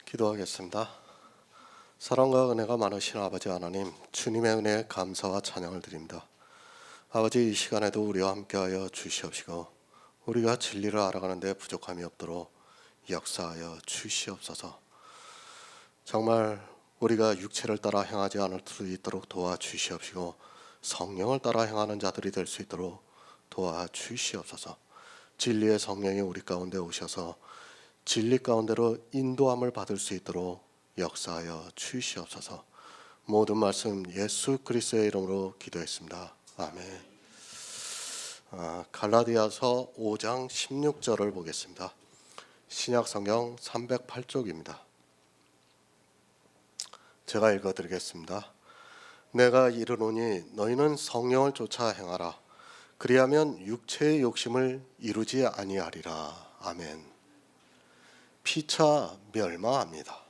기도하겠습니다. 사랑과 은혜가 많으신 아버지 하나님, 주님의 은혜에 감사와 찬양을 드립니다. 아버지, 이 시간에도 우리와 함께하여 주시옵시고 우리가 진리를 알아가는 데 부족함이 없도록 역사하여 주시옵소서. 정말 우리가 육체를 따라 행하지 않을 수 있도록 도와주시옵시고 성령을 따라 행하는 자들이 될 수 있도록 도와주시옵소서. 진리의 성령이 우리 가운데 오셔서 진리 가운데로 인도함을 받을 수 있도록 역사하여 주시옵소서. 모든 말씀 예수 그리스도의 이름으로 기도했습니다. 아멘. 갈라디아서 5장 16절을 보겠습니다. 신약성경 308쪽입니다. 제가 읽어드리겠습니다. 내가 이르노니 너희는 성령을 쫓아 행하라. 그리하면 육체의 욕심을 이루지 아니하리라. 아멘. 피차 멸망합니다.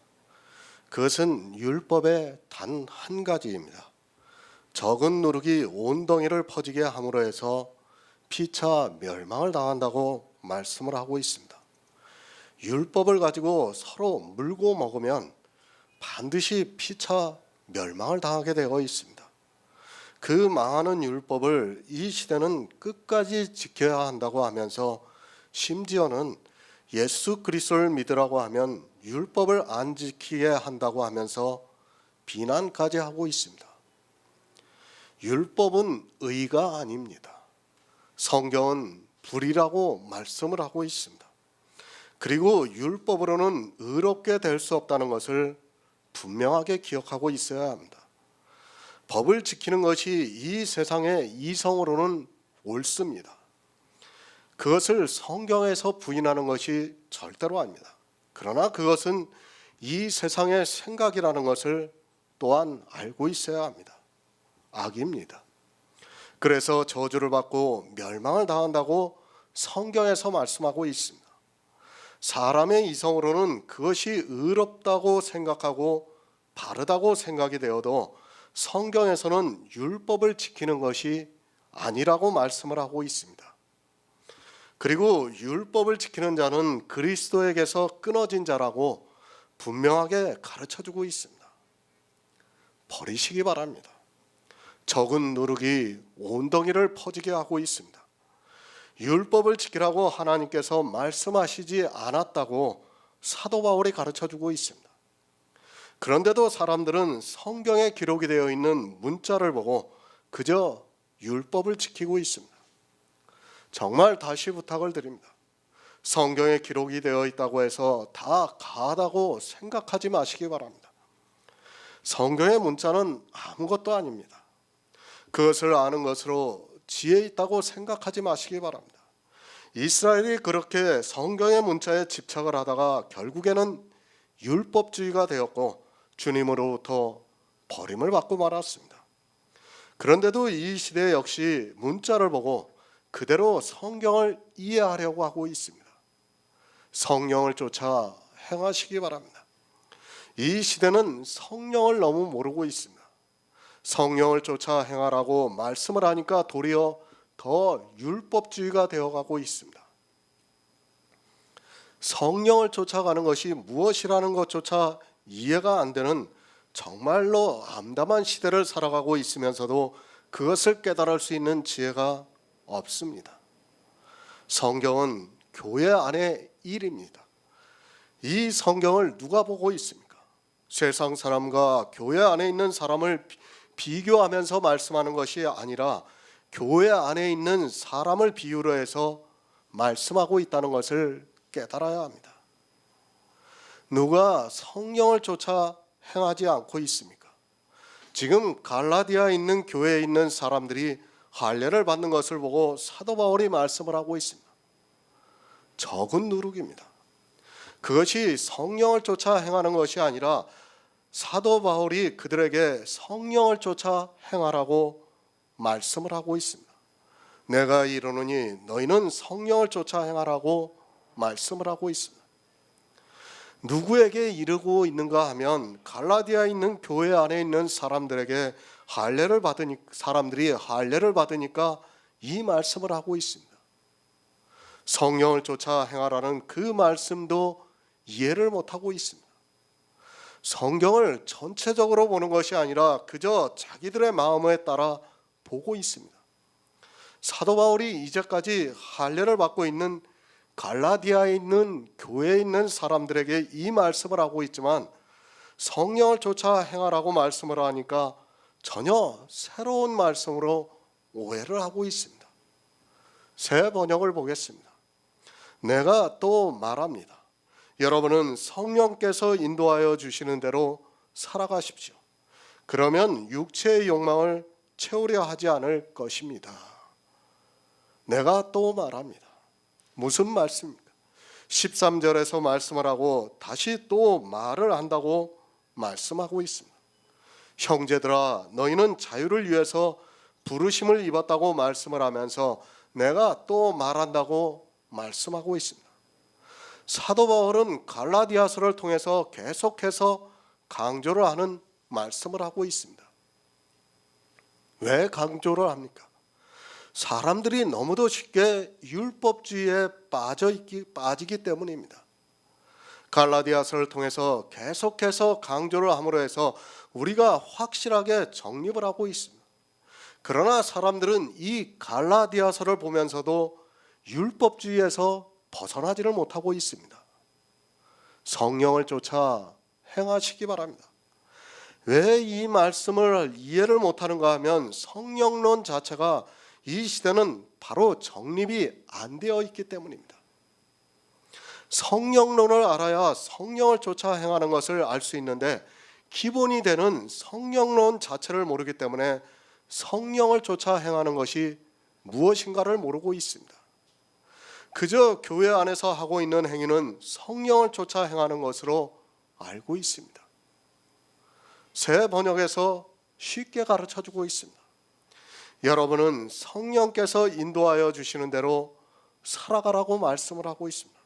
그것은 율법의 단 한 가지입니다. 적은 누룩이 온 덩이를 퍼지게 함으로 해서 피차 멸망을 당한다고 말씀을 하고 있습니다. 율법을 가지고 서로 물고 먹으면 반드시 피차 멸망을 당하게 되어 있습니다. 그 망하는 율법을 이 시대는 끝까지 지켜야 한다고 하면서 심지어는 예수 그리스도를 믿으라고 하면 율법을 안 지키게 한다고 하면서 비난까지 하고 있습니다. 율법은 의가 아닙니다. 성경은 불이라고 말씀을 하고 있습니다. 그리고 율법으로는 의롭게 될 수 없다는 것을 분명하게 기억하고 있어야 합니다. 법을 지키는 것이 이 세상의 이성으로는 옳습니다. 그것을 성경에서 부인하는 것이 절대로 아닙니다. 그러나 그것은 이 세상의 생각이라는 것을 또한 알고 있어야 합니다. 악입니다. 그래서 저주를 받고 멸망을 당한다고 성경에서 말씀하고 있습니다. 사람의 이성으로는 그것이 의롭다고 생각하고 바르다고 생각이 되어도 성경에서는 율법을 지키는 것이 아니라고 말씀을 하고 있습니다. 그리고 율법을 지키는 자는 그리스도에게서 끊어진 자라고 분명하게 가르쳐주고 있습니다. 버리시기 바랍니다. 적은 누룩이 온 덩이를 퍼지게 하고 있습니다. 율법을 지키라고 하나님께서 말씀하시지 않았다고 사도 바울이 가르쳐주고 있습니다. 그런데도 사람들은 성경에 기록이 되어 있는 문자를 보고 그저 율법을 지키고 있습니다. 정말 다시 부탁을 드립니다. 성경에 기록이 되어 있다고 해서 다 가하다고 생각하지 마시기 바랍니다. 성경의 문자는 아무것도 아닙니다. 그것을 아는 것으로 지혜 있다고 생각하지 마시기 바랍니다. 이스라엘이 그렇게 성경의 문자에 집착을 하다가 결국에는 율법주의가 되었고 주님으로부터 버림을 받고 말았습니다. 그런데도 이 시대 역시 문자를 보고 그대로 성경을 이해하려고 하고 있습니다. 성령을 쫓아 행하시기 바랍니다. 이 시대는 성령을 너무 모르고 있습니다. 성령을 쫓아 행하라고 말씀을 하니까 도리어 더 율법주의가 되어가고 있습니다. 성령을 쫓아가는 것이 무엇이라는 것조차 이해가 안 되는 정말로 암담한 시대를 살아가고 있으면서도 그것을 깨달을 수 있는 지혜가 없습니다. 성경은 교회 안의 일입니다. 이 성경을 누가 보고 있습니까? 세상 사람과 교회 안에 있는 사람을 비교하면서 말씀하는 것이 아니라 교회 안에 있는 사람을 비유로 해서 말씀하고 있다는 것을 깨달아야 합니다. 누가 성령을 쫓아 행하지 않고 있습니까? 지금 갈라디아에 있는 교회에 있는 사람들이 할례를 받는 것을 보고 사도 바울이 말씀을 하고 있습니다. 적은 누룩입니다. 그것이 성령을 쫓아 행하는 것이 아니라 사도 바울이 그들에게 성령을 쫓아 행하라고 말씀을 하고 있습니다. 내가 이르노니 너희는 성령을 쫓아 행하라고 말씀을 하고 있습니다. 누구에게 이르고 있는가 하면 갈라디아에 있는 교회 안에 있는 사람들에게 사람들이 할례를 받으니까 이 말씀을 하고 있습니다. 성령을 쫓아 행하라는 그 말씀도 이해를 못하고 있습니다. 성경을 전체적으로 보는 것이 아니라 그저 자기들의 마음에 따라 보고 있습니다. 사도 바울이 이제까지 할례를 받고 있는 갈라디아에 있는 교회에 있는 사람들에게 이 말씀을 하고 있지만 성령을 쫓아 행하라고 말씀을 하니까 전혀 새로운 말씀으로 오해를 하고 있습니다. 새 번역을 보겠습니다. 내가 또 말합니다. 여러분은 성령께서 인도하여 주시는 대로 살아가십시오. 그러면 육체의 욕망을 채우려 하지 않을 것입니다. 내가 또 말합니다. 무슨 말씀입니까? 13절에서 말씀을 하고 다시 또 말을 한다고 말씀하고 있습니다. 형제들아, 너희는 자유를 위해서 부르심을 입었다고 말씀을 하면서 내가 또 말한다고 말씀하고 있습니다. 사도 바울은 갈라디아서를 통해서 계속해서 강조를 하는 말씀을 하고 있습니다. 왜 강조를 합니까? 사람들이 너무도 쉽게 율법주의에 빠지기 때문입니다. 갈라디아서를 통해서 계속해서 강조를 함으로 해서 우리가 확실하게 정립을 하고 있습니다. 그러나 사람들은 이 갈라디아서를 보면서도 율법주의에서 벗어나지를 못하고 있습니다. 성령을 쫓아 행하시기 바랍니다. 왜 이 말씀을 이해를 못하는가 하면 성령론 자체가 이 시대는 바로 정립이 안 되어 있기 때문입니다. 성령론을 알아야 성령을 쫓아 행하는 것을 알 수 있는데 기본이 되는 성령론 자체를 모르기 때문에 성령을 쫓아 행하는 것이 무엇인가를 모르고 있습니다. 그저 교회 안에서 하고 있는 행위는 성령을 쫓아 행하는 것으로 알고 있습니다. 새 번역에서 쉽게 가르쳐주고 있습니다. 여러분은 성령께서 인도하여 주시는 대로 살아가라고 말씀을 하고 있습니다.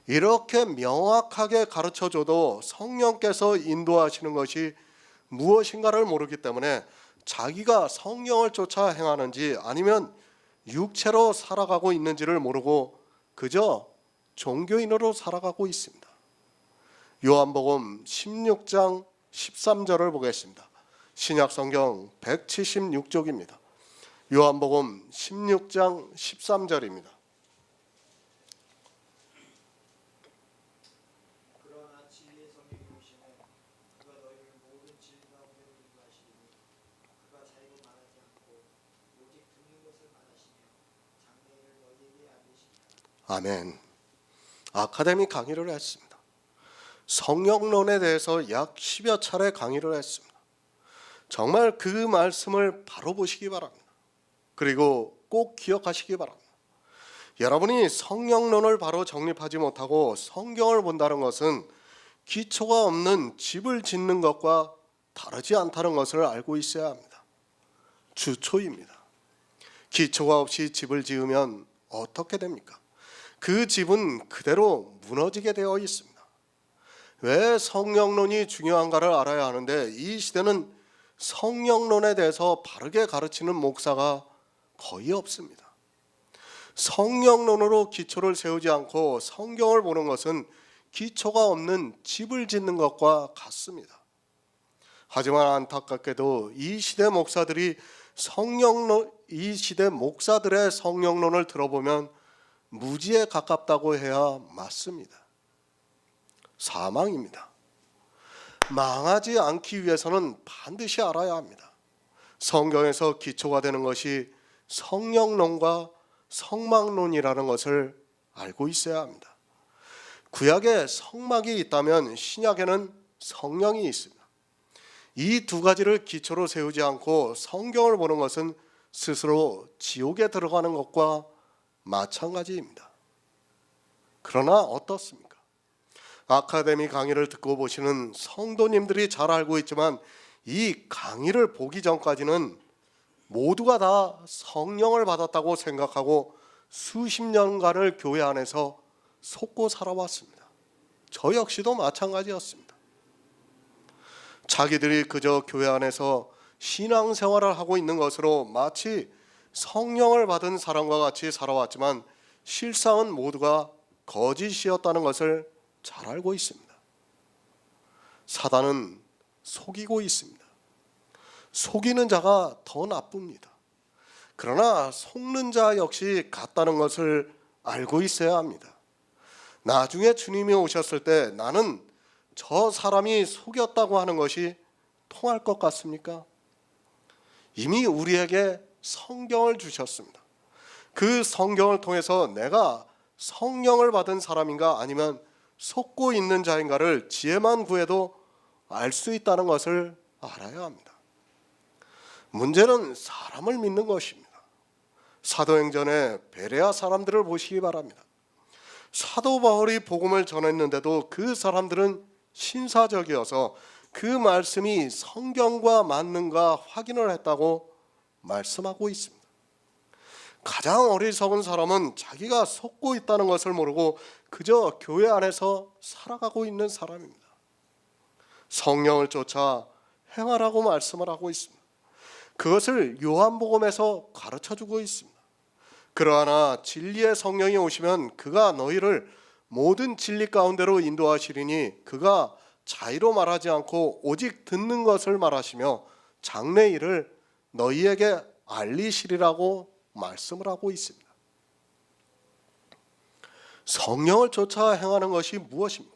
이렇게 명확하게 가르쳐줘도 성령께서 인도하시는 것이 무엇인가를 모르기 때문에 자기가 성령을 쫓아 행하는지 아니면 육체로 살아가고 있는지를 모르고 그저 종교인으로 살아가고 있습니다. 요한복음 16장 13절을 보겠습니다. 신약성경 176쪽입니다. 요한복음 16장 13절입니다. 그러나 진리의 성령이 오시면 그가 너희를 모든 진리 가운데로 인도하시리니 그가 자기로 말하지 않고 오직 듣는 것을 말하시며 장래일을 너희에게 알리시리라. 아멘. 아카데미 강의를 했습니다. 성령론에 대해서 약 10여 차례 강의를 했습니다. 정말 그 말씀을 바로 보시기 바랍니다. 그리고 꼭 기억하시기 바랍니다. 여러분이 성령론을 바로 정립하지 못하고 성경을 본다는 것은 기초가 없는 집을 짓는 것과 다르지 않다는 것을 알고 있어야 합니다. 주초입니다. 기초가 없이 집을 지으면 어떻게 됩니까? 그 집은 그대로 무너지게 되어 있습니다. 왜 성령론이 중요한가를 알아야 하는데 이 시대는 성령론에 대해서 바르게 가르치는 목사가 거의 없습니다. 성령론으로 기초를 세우지 않고 성경을 보는 것은 기초가 없는 집을 짓는 것과 같습니다. 하지만 안타깝게도 이 시대 목사들의 성령론을 들어보면 무지에 가깝다고 해야 맞습니다. 사망입니다. 망하지 않기 위해서는 반드시 알아야 합니다. 성경에서 기초가 되는 것이 성령론과 성막론이라는 것을 알고 있어야 합니다. 구약에 성막이 있다면 신약에는 성령이 있습니다. 이 두 가지를 기초로 세우지 않고 성경을 보는 것은 스스로 지옥에 들어가는 것과 마찬가지입니다. 그러나 어떻습니까? 아카데미 강의를 듣고 보시는 성도님들이 잘 알고 있지만 이 강의를 보기 전까지는 모두가 다 성령을 받았다고 생각하고 수십 년간을 교회 안에서 속고 살아왔습니다. 저 역시도 마찬가지였습니다. 자기들이 그저 교회 안에서 신앙생활을 하고 있는 것으로 마치 성령을 받은 사람과 같이 살아왔지만 실상은 모두가 거짓이었다는 것을 잘 알고 있습니다. 사단은 속이고 있습니다. 속이는 자가 더 나쁩니다. 그러나 속는 자 역시 같다는 것을 알고 있어야 합니다. 나중에 주님이 오셨을 때 나는 저 사람이 속였다고 하는 것이 통할 것 같습니까? 이미 우리에게 성경을 주셨습니다. 그 성경을 통해서 내가 성령을 받은 사람인가 아니면 속고 있는 자인가를 지혜만 구해도 알 수 있다는 것을 알아야 합니다. 문제는 사람을 믿는 것입니다. 사도행전의 베레아 사람들을 보시기 바랍니다. 사도 바울이 복음을 전했는데도 그 사람들은 신사적이어서 그 말씀이 성경과 맞는가 확인을 했다고 말씀하고 있습니다. 가장 어리석은 사람은 자기가 속고 있다는 것을 모르고 그저 교회 안에서 살아가고 있는 사람입니다. 성령을 쫓아 행하라고 말씀을 하고 있습니다. 그것을 요한복음에서 가르쳐주고 있습니다. 그러나 진리의 성령이 오시면 그가 너희를 모든 진리 가운데로 인도하시리니 그가 자의로 말하지 않고 오직 듣는 것을 말하시며 장래 일을 너희에게 알리시리라고 말씀을 하고 있습니다. 성령을 쫓아 행하는 것이 무엇입니까?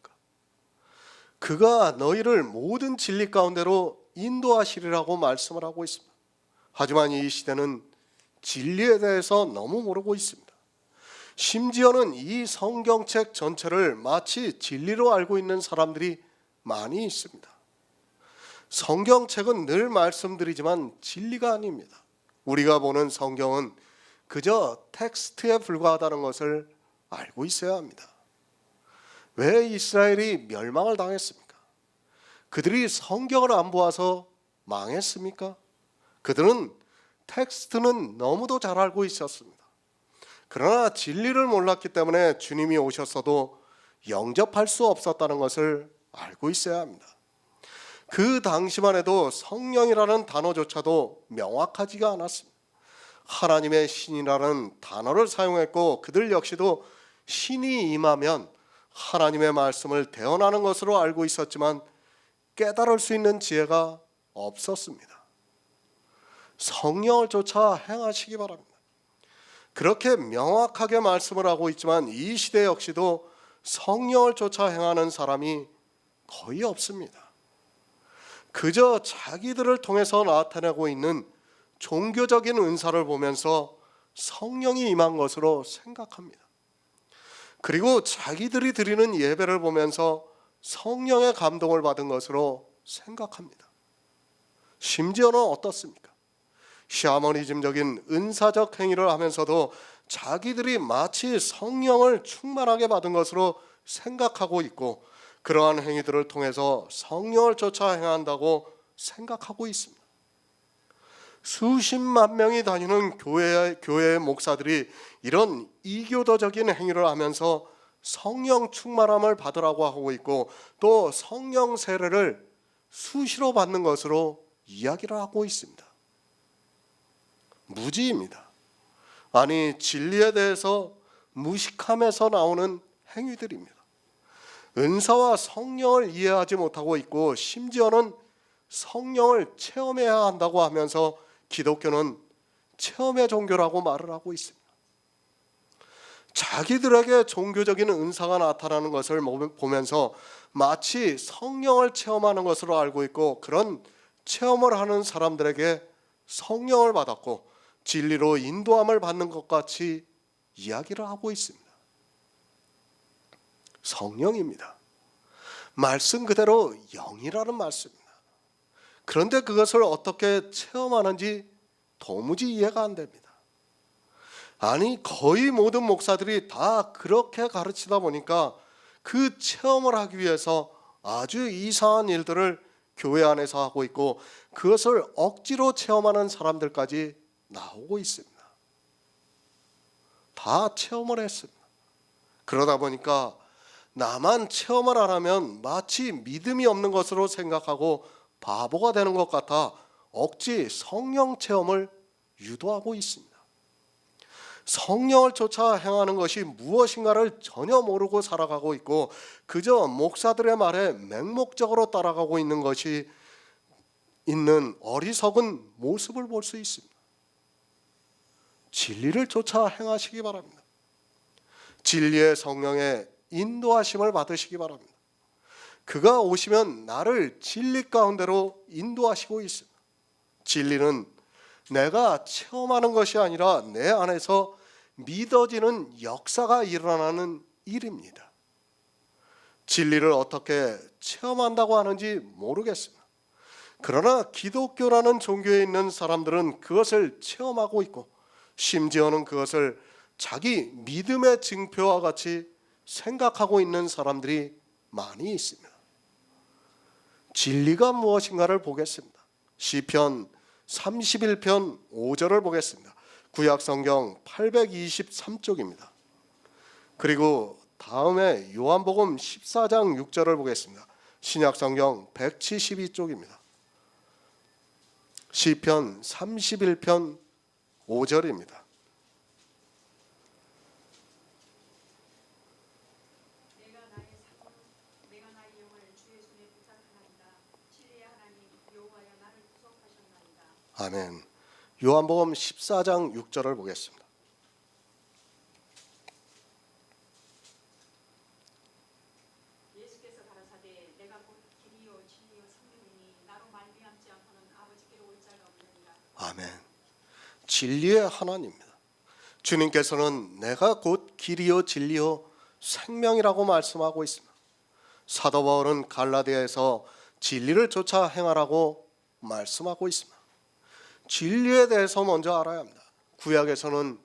그가 너희를 모든 진리 가운데로 인도하시리라고 말씀을 하고 있습니다. 하지만 이 시대는 진리에 대해서 너무 모르고 있습니다. 심지어는 이 성경책 전체를 마치 진리로 알고 있는 사람들이 많이 있습니다. 성경책은 늘 말씀드리지만 진리가 아닙니다. 우리가 보는 성경은 그저 텍스트에 불과하다는 것을 알고 있어야 합니다. 왜 이스라엘이 멸망을 당했습니까? 그들이 성경을 안 보아서 망했습니까? 그들은 텍스트는 너무도 잘 알고 있었습니다. 그러나 진리를 몰랐기 때문에 주님이 오셨어도 영접할 수 없었다는 것을 알고 있어야 합니다. 그 당시만 해도 성령이라는 단어조차도 명확하지가 않았습니다. 하나님의 신이라는 단어를 사용했고 그들 역시도 신이 임하면 하나님의 말씀을 대언하는 것으로 알고 있었지만 깨달을 수 있는 지혜가 없었습니다. 성령을 쫓아 행하시기 바랍니다. 그렇게 명확하게 말씀을 하고 있지만 이 시대 역시도 성령을 쫓아 행하는 사람이 거의 없습니다. 그저 자기들을 통해서 나타내고 있는 종교적인 은사를 보면서 성령이 임한 것으로 생각합니다. 그리고 자기들이 드리는 예배를 보면서 성령의 감동을 받은 것으로 생각합니다. 심지어는 어떻습니까? 샤머니즘적인 은사적 행위를 하면서도 자기들이 마치 성령을 충만하게 받은 것으로 생각하고 있고 그러한 행위들을 통해서 성령을 쫓아 행한다고 생각하고 있습니다. 수십만 명이 다니는 교회의 목사들이 이런 이교도적인 행위를 하면서 성령 충만함을 받으라고 하고 있고 또 성령 세례를 수시로 받는 것으로 이야기를 하고 있습니다. 무지입니다. 아니 진리에 대해서 무식함에서 나오는 행위들입니다. 은사와 성령을 이해하지 못하고 있고 심지어는 성령을 체험해야 한다고 하면서 기독교는 체험의 종교라고 말을 하고 있습니다. 자기들에게 종교적인 은사가 나타나는 것을 보면서 마치 성령을 체험하는 것으로 알고 있고 그런 체험을 하는 사람들에게 성령을 받았고 진리로 인도함을 받는 것 같이 이야기를 하고 있습니다. 성령입니다. 말씀 그대로 영이라는 말씀입니다. 그런데 그것을 어떻게 체험하는지 도무지 이해가 안 됩니다. 아니 거의 모든 목사들이 다 그렇게 가르치다 보니까 그 체험을 하기 위해서 아주 이상한 일들을 교회 안에서 하고 있고 그것을 억지로 체험하는 사람들까지 나오고 있습니다. 다 체험을 했습니다. 그러다 보니까 나만 체험을 안 하면 마치 믿음이 없는 것으로 생각하고 바보가 되는 것 같아 억지 성령 체험을 유도하고 있습니다. 성령을 쫓아 행하는 것이 무엇인가를 전혀 모르고 살아가고 있고 그저 목사들의 말에 맹목적으로 따라가고 있는 것이 있는 어리석은 모습을 볼 수 있습니다. 진리를 쫓아 행하시기 바랍니다. 진리의 성령의 인도하심을 받으시기 바랍니다. 그가 오시면 나를 진리 가운데로 인도하시고 있습니다. 진리는 내가 체험하는 것이 아니라 내 안에서 믿어지는 역사가 일어나는 일입니다. 진리를 어떻게 체험한다고 하는지 모르겠습니다. 그러나 기독교라는 종교에 있는 사람들은 그것을 체험하고 있고 심지어는 그것을 자기 믿음의 증표와 같이 생각하고 있는 사람들이 많이 있습니다. 진리가 무엇인가를 보겠습니다. 시편 31편 5절을 보겠습니다. 구약성경 823쪽입니다. 그리고 다음에 요한복음 14장 6절을 보겠습니다. 신약성경 172쪽입니다. 시편 31편 5절입니다. 내가 나의 영을 주의 손에 부탁하나이다. 진리의 하나님 여호와여 나를 구속하셨나이다. 아멘. 요한복음 14장 6절을 보겠습니다. 예수께서 가라사대 내가 곧 길이요 진리요 생명이니 나로 말미암지 않고는 아버지께로 올 자가 없느니라. 아멘. 진리의 하나님입니다. 주님께서는 내가 곧 길이요 진리요 생명이라고 말씀하고 있습니다. 사도 바울은 갈라디아에서 진리를 쫓아 행하라고 말씀하고 있습니다. 진리에 대해서 먼저 알아야 합니다. 구약에서는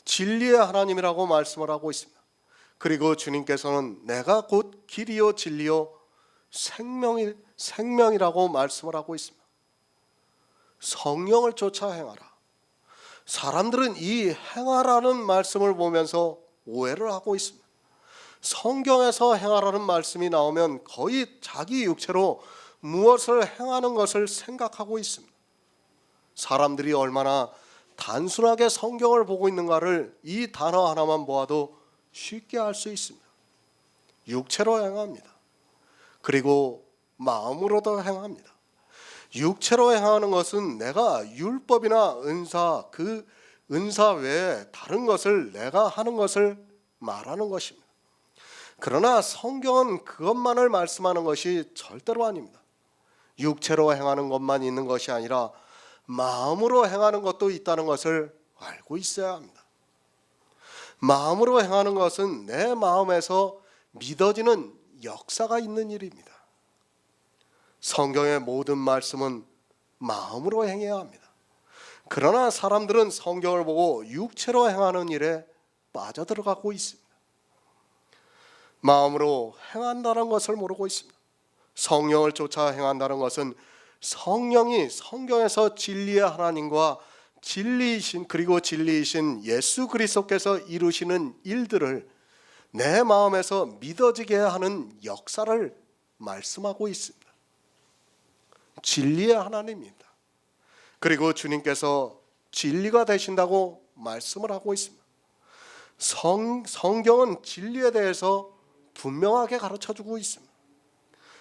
진리의 하나님이라고 말씀을 하고 있습니다. 그리고 주님께서는 내가 곧 길이요 진리요 생명이라고 말씀을 하고 있습니다. 성령을 쫓아 행하라. 사람들은 이 행하라는 말씀을 보면서 오해를 하고 있습니다. 성경에서 행하라는 말씀이 나오면 거의 자기 육체로 무엇을 행하는 것을 생각하고 있습니다. 사람들이 얼마나 단순하게 성경을 보고 있는가를 이 단어 하나만 보아도 쉽게 알 수 있습니다. 육체로 행합니다. 그리고 마음으로도 행합니다. 육체로 행하는 것은 내가 율법이나 은사, 그 은사 외에 다른 것을 내가 하는 것을 말하는 것입니다. 그러나 성경은 그것만을 말씀하는 것이 절대로 아닙니다. 육체로 행하는 것만 있는 것이 아니라 마음으로 행하는 것도 있다는 것을 알고 있어야 합니다. 마음으로 행하는 것은 내 마음에서 믿어지는 역사가 있는 일입니다. 성경의 모든 말씀은 마음으로 행해야 합니다. 그러나 사람들은 성경을 보고 육체로 행하는 일에 빠져들어가고 있습니다. 마음으로 행한다는 것을 모르고 있습니다. 성령을 쫓아 행한다는 것은 성령이 성경에서 진리의 하나님과 그리고 진리이신 예수 그리스도께서 이루시는 일들을 내 마음에서 믿어지게 하는 역사를 말씀하고 있습니다. 진리의 하나님입니다. 그리고 주님께서 진리가 되신다고 말씀을 하고 있습니다. 성경은 진리에 대해서 분명하게 가르쳐주고 있습니다.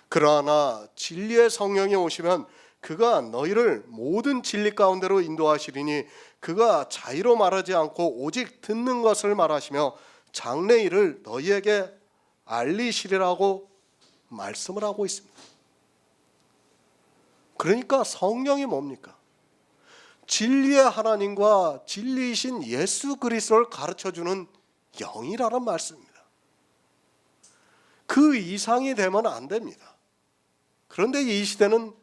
그러나 진리의 성령이 오시면 그가 너희를 모든 진리 가운데로 인도하시리니 그가 자의로 말하지 않고 오직 듣는 것을 말하시며 장래일을 너희에게 알리시리라고 말씀을 하고 있습니다. 그러니까 성령이 뭡니까? 진리의 하나님과 진리이신 예수 그리스도를 가르쳐주는 영이라는 말씀입니다. 그 이상이 되면 안 됩니다. 그런데 이 시대는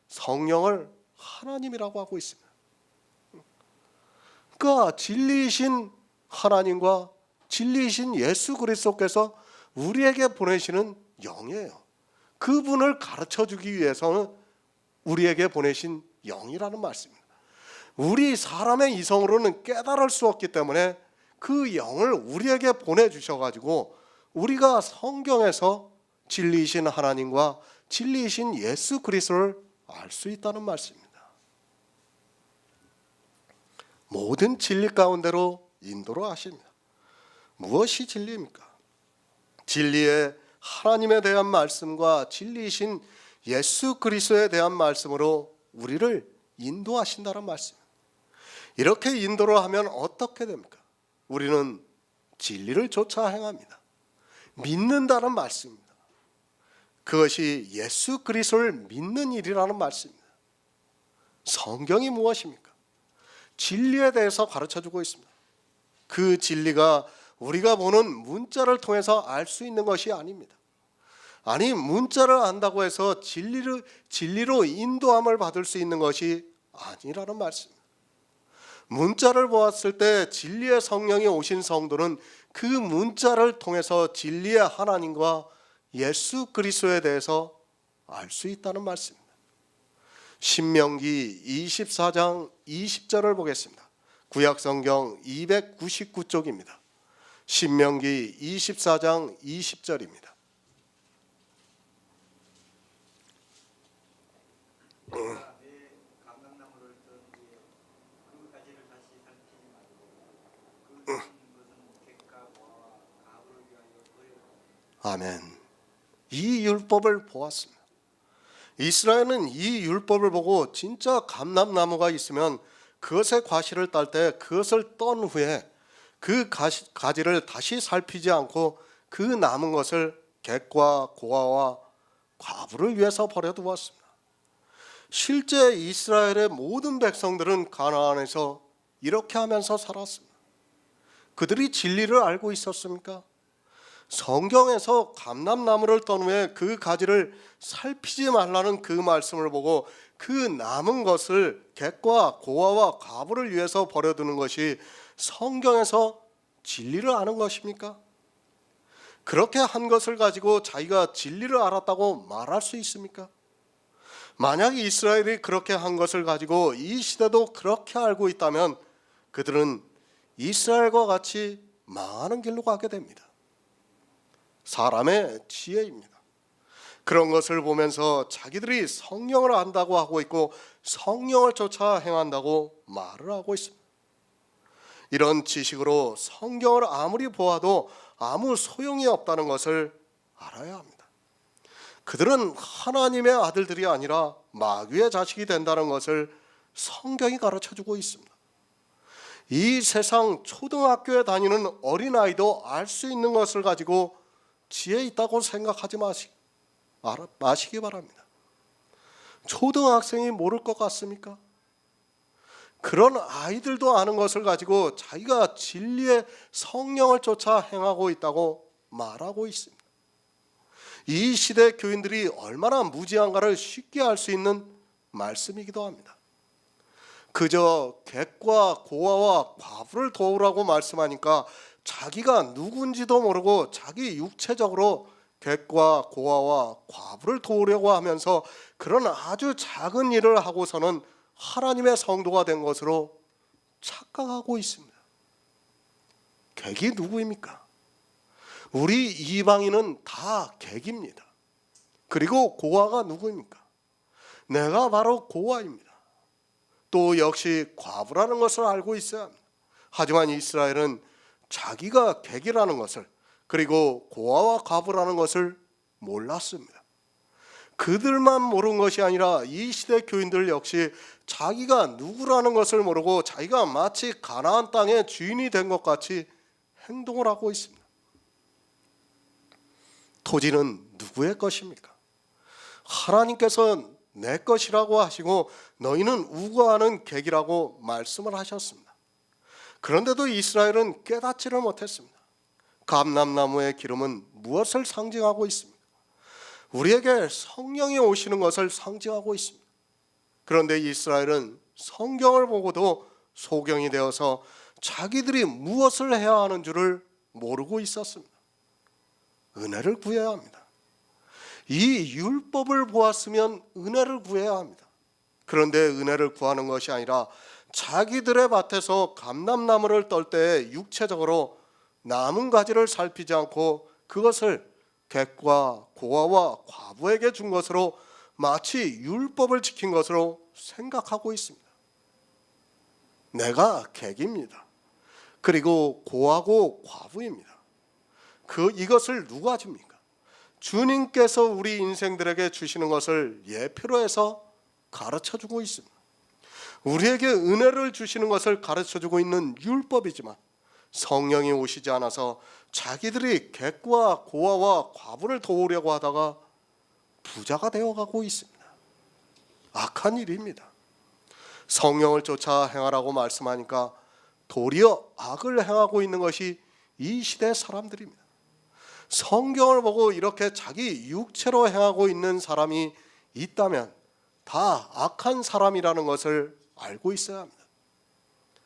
성령을 하나님이라고 하고 있습니다. 그러니까 진리이신 하나님과 진리이신 예수 그리스도께서 우리에게 보내시는 영이에요. 그분을 가르쳐주기 위해서는 우리에게 보내신 영이라는 말씀입니다. 우리 사람의 이성으로는 깨달을 수 없기 때문에 그 영을 우리에게 보내주셔가지고 우리가 성경에서 진리이신 하나님과 진리이신 예수 그리스도를 알 수 있다는 말씀입니다. 모든 진리 가운데로 인도를 하십니다. 무엇이 진리입니까? 진리의 하나님에 대한 말씀과 진리이신 예수 그리스도에 대한 말씀으로 우리를 인도하신다는 말씀입니다. 이렇게 인도를 하면 어떻게 됩니까? 우리는 진리를 쫓아 행합니다. 믿는다는 말씀입니다. 그것이 예수 그리스도를 믿는 일이라는 말씀입니다. 성경이 무엇입니까? 진리에 대해서 가르쳐주고 있습니다. 그 진리가 우리가 보는 문자를 통해서 알 수 있는 것이 아닙니다. 아니, 문자를 안다고 해서 진리로 인도함을 받을 수 있는 것이 아니라는 말씀입니다. 문자를 보았을 때 진리의 성령이 오신 성도는 그 문자를 통해서 진리의 하나님과 예수 그리스도에 대해서 알 수 있다는 말씀입니다. 신명기 24장 20절을 보겠습니다. 구약성경 299쪽입니다. 신명기 24장 20절입니다. 내가 내 감람나무를 뜬 뒤에 그 가지를 다시 살피지 말고 그 뜬 것은 객과 모아와 가부를 위하여 버려라. 아멘. 이 율법을 보았습니다. 이스라엘은 이 율법을 보고 진짜 감람나무가 있으면 그것의 과실을 딸 때 그것을 떤 후에 그 가지를 다시 살피지 않고 그 남은 것을 객과 고아와 과부를 위해서 버려두었습니다. 실제 이스라엘의 모든 백성들은 가나안에서 이렇게 하면서 살았습니다. 그들이 진리를 알고 있었습니까? 성경에서 감람나무를 떤 후에 그 가지를 살피지 말라는 그 말씀을 보고 그 남은 것을 객과 고아와 과부를 위해서 버려두는 것이 성경에서 진리를 아는 것입니까? 그렇게 한 것을 가지고 자기가 진리를 알았다고 말할 수 있습니까? 만약 이스라엘이 그렇게 한 것을 가지고 이 시대도 그렇게 알고 있다면 그들은 이스라엘과 같이 망하는 길로 가게 됩니다. 사람의 지혜입니다. 그런 것을 보면서 자기들이 성령을 안다고 하고 있고 성령을 쫓아 행한다고 말을 하고 있습니다. 이런 지식으로 성경을 아무리 보아도 아무 소용이 없다는 것을 알아야 합니다. 그들은 하나님의 아들들이 아니라 마귀의 자식이 된다는 것을 성경이 가르쳐주고 있습니다. 이 세상 초등학교에 다니는 어린아이도 알 수 있는 것을 가지고 지혜 있다고 생각하지 마시기 바랍니다. 초등학생이 모를 것 같습니까? 그런 아이들도 아는 것을 가지고 자기가 진리의 성령을 쫓아 행하고 있다고 말하고 있습니다. 이 시대 교인들이 얼마나 무지한가를 쉽게 알 수 있는 말씀이기도 합니다. 그저 객과 고아와 과부를 도우라고 말씀하니까 자기가 누군지도 모르고 자기 육체적으로 객과 고아와 과부를 도우려고 하면서 그런 아주 작은 일을 하고서는 하나님의 성도가 된 것으로 착각하고 있습니다. 객이 누구입니까? 우리 이방인은 다 객입니다. 그리고 고아가 누구입니까? 내가 바로 고아입니다. 또 역시 과부라는 것을 알고 있어야 합니다. 하지만 이스라엘은 자기가 객이라는 것을 그리고 고아와 과부라는 것을 몰랐습니다. 그들만 모르는 것이 아니라 이 시대 교인들 역시 자기가 누구라는 것을 모르고 자기가 마치 가나안 땅의 주인이 된 것 같이 행동을 하고 있습니다. 토지는 누구의 것입니까? 하나님께서 내 것이라고 하시고 너희는 우거하는 객이라고 말씀을 하셨습니다. 그런데도 이스라엘은 깨닫지를 못했습니다. 감람나무의 기름은 무엇을 상징하고 있습니까? 우리에게 성령이 오시는 것을 상징하고 있습니다. 그런데 이스라엘은 성경을 보고도 소경이 되어서 자기들이 무엇을 해야 하는 줄을 모르고 있었습니다. 은혜를 구해야 합니다. 이 율법을 보았으면 은혜를 구해야 합니다. 그런데 은혜를 구하는 것이 아니라 자기들의 밭에서 감람나무를 떨 때 육체적으로 남은 가지를 살피지 않고 그것을 객과 고아와 과부에게 준 것으로 마치 율법을 지킨 것으로 생각하고 있습니다. 내가 객입니다. 그리고 고하고 과부입니다. 이것을 누가 줍니까? 주님께서 우리 인생들에게 주시는 것을 예표로 해서 가르쳐주고 있습니다. 우리에게 은혜를 주시는 것을 가르쳐주고 있는 율법이지만 성령이 오시지 않아서 자기들이 객과 고아와 과부를 도우려고 하다가 부자가 되어가고 있습니다. 악한 일입니다. 성령을 쫓아 행하라고 말씀하니까 도리어 악을 행하고 있는 것이 이 시대 사람들입니다. 성경을 보고 이렇게 자기 육체로 행하고 있는 사람이 있다면 다 악한 사람이라는 것을 알고 있어야 합니다.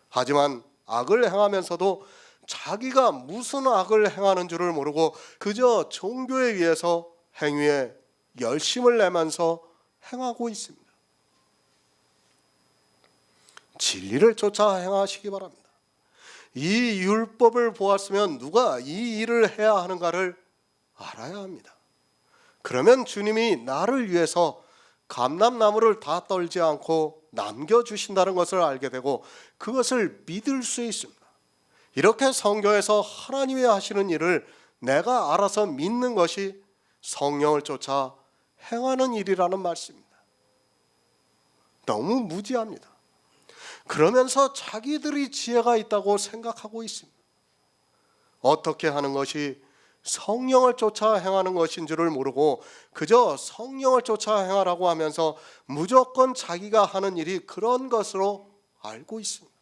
하지만 악을 행하면서도 자기가 무슨 악을 행하는 줄을 모르고 그저 종교에 의해서 행위에 열심을 내면서 행하고 있습니다. 진리를 쫓아 행하시기 바랍니다. 이 율법을 보았으면 누가 이 일을 해야 하는가를 알아야 합니다. 그러면 주님이 나를 위해서 감람나무를 다 떨지 않고 남겨주신다는 것을 알게 되고 그것을 믿을 수 있습니다. 이렇게 성경에서 하나님이 하시는 일을 내가 알아서 믿는 것이 성령을 쫓아 행하는 일이라는 말씀입니다. 너무 무지합니다. 그러면서 자기들이 지혜가 있다고 생각하고 있습니다. 어떻게 하는 것이 성령을 쫓아 행하는 것인 줄을 모르고 그저 성령을 쫓아 행하라고 하면서 무조건 자기가 하는 일이 그런 것으로 알고 있습니다.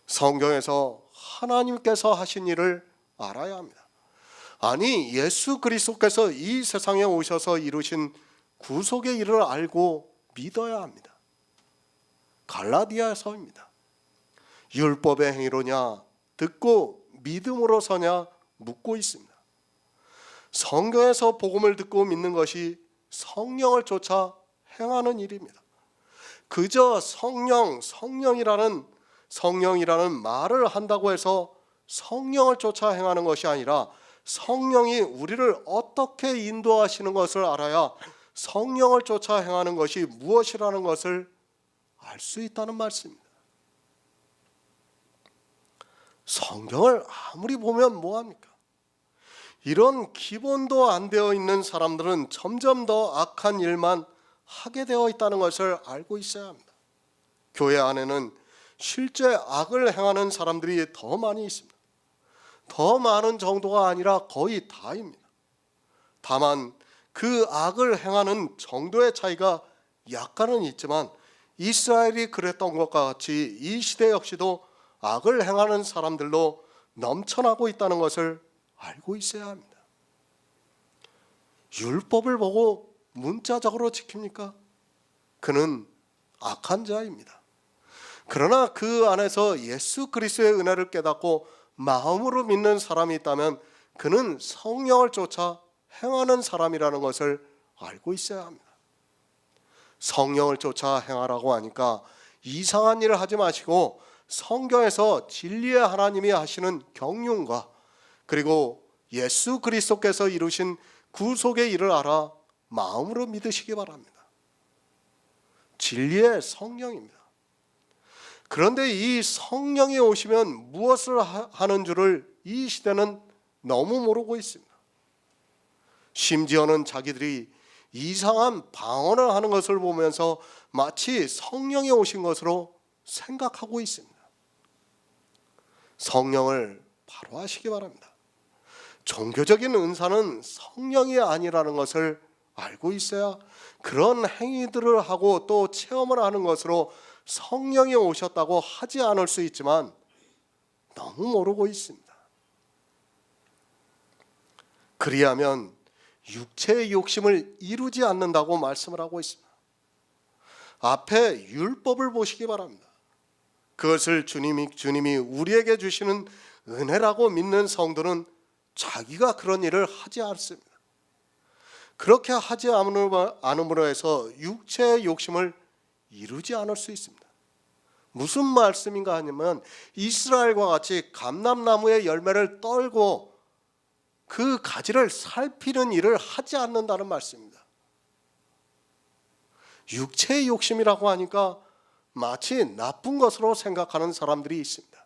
성경에서 하나님께서 하신 일을 알아야 합니다. 아니, 예수 그리스도께서 이 세상에 오셔서 이루신 구속의 일을 알고 믿어야 합니다. 갈라디아서입니다. 율법의 행위로냐 듣고 믿음으로 서냐 묻고 있습니다. 성경에서 복음을 듣고 믿는 것이 성령을 쫓아 행하는 일입니다. 그저 성령이라는 말을 한다고 해서 성령을 쫓아 행하는 것이 아니라 성령이 우리를 어떻게 인도하시는 것을 알아야 성령을 쫓아 행하는 것이 무엇이라는 것을 알 수 있다는 말씀입니다. 성경을 아무리 보면 뭐합니까? 이런 기본도 안 되어 있는 사람들은 점점 더 악한 일만 하게 되어 있다는 것을 알고 있어야 합니다. 교회 안에는 실제 악을 행하는 사람들이 더 많이 있습니다. 더 많은 정도가 아니라 거의 다입니다. 다만 그 악을 행하는 정도의 차이가 약간은 있지만 이스라엘이 그랬던 것과 같이 이 시대 역시도 악을 행하는 사람들로 넘쳐나고 있다는 것을 알고 있어야 합니다. 율법을 보고 문자적으로 지킵니까? 그는 악한 자입니다. 그러나 그 안에서 예수 그리스도의 은혜를 깨닫고 마음으로 믿는 사람이 있다면 그는 성령을 쫓아 행하는 사람이라는 것을 알고 있어야 합니다. 성령을 쫓아 행하라고 하니까 이상한 일을 하지 마시고 성경에서 진리의 하나님이 하시는 경륜과 그리고 예수 그리스도께서 이루신 구속의 일을 알아 마음으로 믿으시기 바랍니다. 진리의 성령입니다. 그런데 이 성령이 오시면 무엇을 하는 줄을 이 시대는 너무 모르고 있습니다. 심지어는 자기들이 이상한 방언을 하는 것을 보면서 마치 성령이 오신 것으로 생각하고 있습니다. 성령을 바로 하시기 바랍니다. 종교적인 은사는 성령이 아니라는 것을 알고 있어야 그런 행위들을 하고 또 체험을 하는 것으로 성령이 오셨다고 하지 않을 수 있지만 너무 모르고 있습니다. 그리하면 육체의 욕심을 이루지 않는다고 말씀을 하고 있습니다. 앞에 율법을 보시기 바랍니다. 그것을 주님이 우리에게 주시는 은혜라고 믿는 성도는 자기가 그런 일을 하지 않습니다. 그렇게 하지 않음으로 해서 육체의 욕심을 이루지 않을 수 있습니다. 무슨 말씀인가 하냐면 이스라엘과 같이 감람나무의 열매를 떨고 그 가지를 살피는 일을 하지 않는다는 말씀입니다. 육체의 욕심이라고 하니까 마치 나쁜 것으로 생각하는 사람들이 있습니다.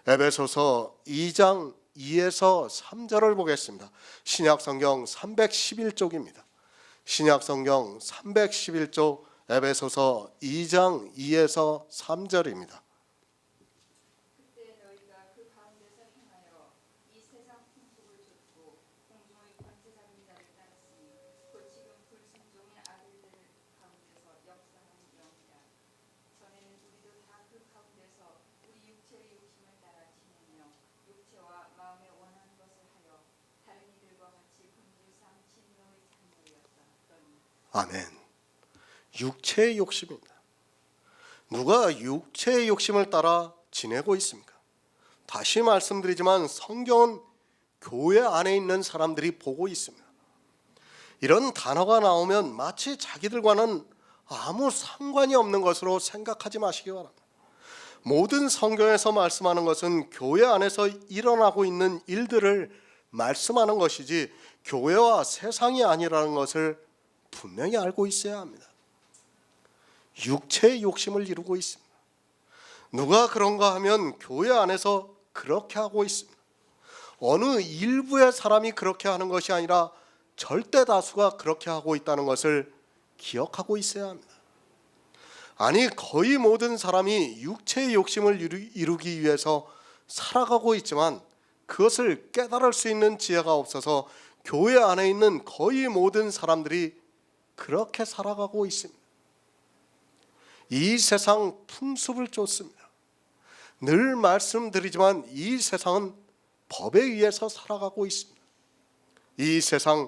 에베소서 2장 2에서 3절을 보겠습니다. 신약성경 311쪽입니다. 신약성경 311쪽 에베소서 2장 2에서 3절입니다. 그때 너희가 그 가운데서 행하여 이 세상 풍속을 좇고 공중의 권세 잡은 자를 따랐으니 곧 지금 불순종의 아들들 가운데서 역사하는 영이라. 전에는 우리도 다 그 가운데서 우리 육체의 욕심을 따라 지내며 육체와 마음에 원하는 것을 하여 다른 이들과 같이 본질상 진노의 자녀였더니. 아멘. 육체의 욕심입니다. 누가 육체의 욕심을 따라 지내고 있습니까? 다시 말씀드리지만 성경은 교회 안에 있는 사람들이 보고 있습니다. 이런 단어가 나오면 마치 자기들과는 아무 상관이 없는 것으로 생각하지 마시기 바랍니다. 모든 성경에서 말씀하는 것은 교회 안에서 일어나고 있는 일들을 말씀하는 것이지 교회와 세상이 아니라는 것을 분명히 알고 있어야 합니다. 육체의 욕심을 이루고 있습니다. 누가 그런가 하면 교회 안에서 그렇게 하고 있습니다. 어느 일부의 사람이 그렇게 하는 것이 아니라 절대 다수가 그렇게 하고 있다는 것을 기억하고 있어야 합니다. 아니, 거의 모든 사람이 육체의 욕심을 이루기 위해서 살아가고 있지만 그것을 깨달을 수 있는 지혜가 없어서 교회 안에 있는 거의 모든 사람들이 그렇게 살아가고 있습니다. 이 세상 풍습을 쫓습니다. 늘 말씀드리지만 이 세상은 법에 의해서 살아가고 있습니다. 이 세상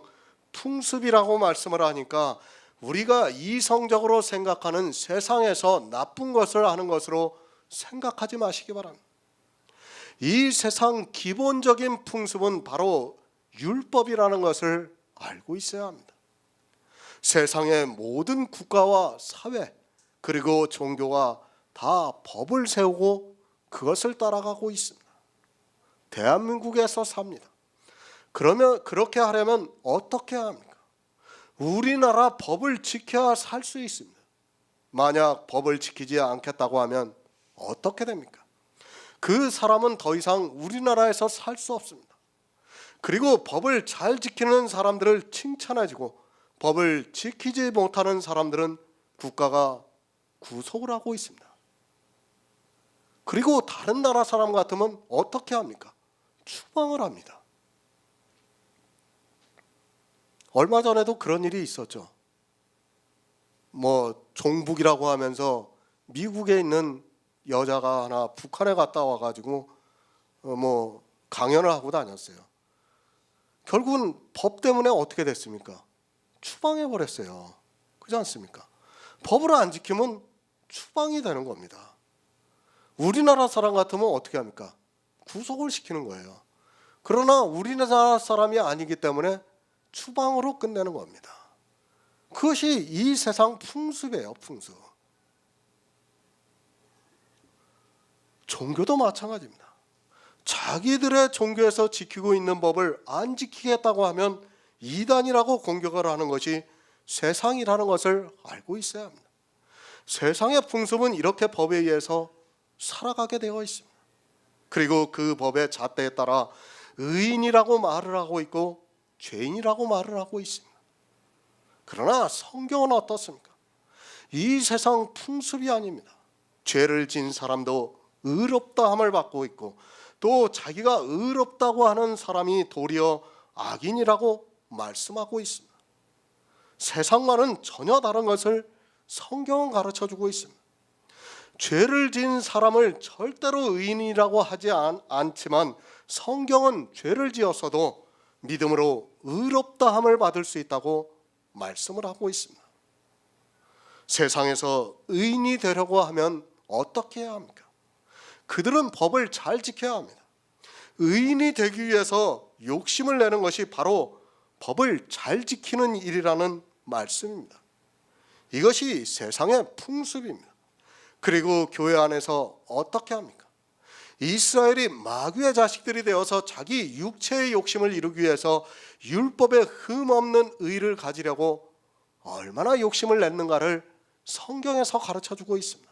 풍습이라고 말씀을 하니까 우리가 이성적으로 생각하는 세상에서 나쁜 것을 하는 것으로 생각하지 마시기 바랍니다. 이 세상 기본적인 풍습은 바로 율법이라는 것을 알고 있어야 합니다. 세상의 모든 국가와 사회 그리고 종교가 다 법을 세우고 그것을 따라가고 있습니다. 대한민국에서 삽니다. 그러면 그렇게 하려면 어떻게 해야 합니까? 우리나라 법을 지켜야 살 수 있습니다. 만약 법을 지키지 않겠다고 하면 어떻게 됩니까? 그 사람은 더 이상 우리나라에서 살 수 없습니다. 그리고 법을 잘 지키는 사람들을 칭찬해주고 법을 지키지 못하는 사람들은 국가가 구속을 하고 있습니다. 그리고 다른 나라 사람 같으면 어떻게 합니까? 추방을 합니다. 얼마 전에도 그런 일이 있었죠. 종북이라고 하면서 미국에 있는 여자가 하나 북한에 갔다 와가지고 강연을 하고 다녔어요. 결국은 법 때문에 어떻게 됐습니까? 추방해 버렸어요. 그렇지 않습니까? 법을 안 지키면 추방이 되는 겁니다. 우리나라 사람 같으면 어떻게 합니까? 구속을 시키는 거예요. 그러나 우리나라 사람이 아니기 때문에 추방으로 끝내는 겁니다. 그것이 이 세상 풍습이에요. 풍습. 종교도 마찬가지입니다. 자기들의 종교에서 지키고 있는 법을 안 지키겠다고 하면 이단이라고 공격을 하는 것이 세상이라는 것을 알고 있어야 합니다. 세상의 풍습은 이렇게 법에 의해서 살아가게 되어 있습니다. 그리고 그 법의 잣대에 따라 의인이라고 말을 하고 있고 죄인이라고 말을 하고 있습니다. 그러나 성경은 어떻습니까? 이 세상 풍습이 아닙니다. 죄를 지은 사람도 의롭다함을 받고 있고 또 자기가 의롭다고 하는 사람이 도리어 악인이라고 말씀하고 있습니다. 세상과는 전혀 다른 것을 성경은 가르쳐주고 있습니다. 죄를 지은 사람을 절대로 의인이라고 하지 않지만 성경은 죄를 지었어도 믿음으로 의롭다함을 받을 수 있다고 말씀을 하고 있습니다. 세상에서 의인이 되려고 하면 어떻게 해야 합니까? 그들은 법을 잘 지켜야 합니다. 의인이 되기 위해서 욕심을 내는 것이 바로 법을 잘 지키는 일이라는 말씀입니다. 이것이 세상의 풍습입니다. 그리고 교회 안에서 어떻게 합니까? 이스라엘이 마귀의 자식들이 되어서 자기 육체의 욕심을 이루기 위해서 율법에 흠없는 의를 가지려고 얼마나 욕심을 냈는가를 성경에서 가르쳐주고 있습니다.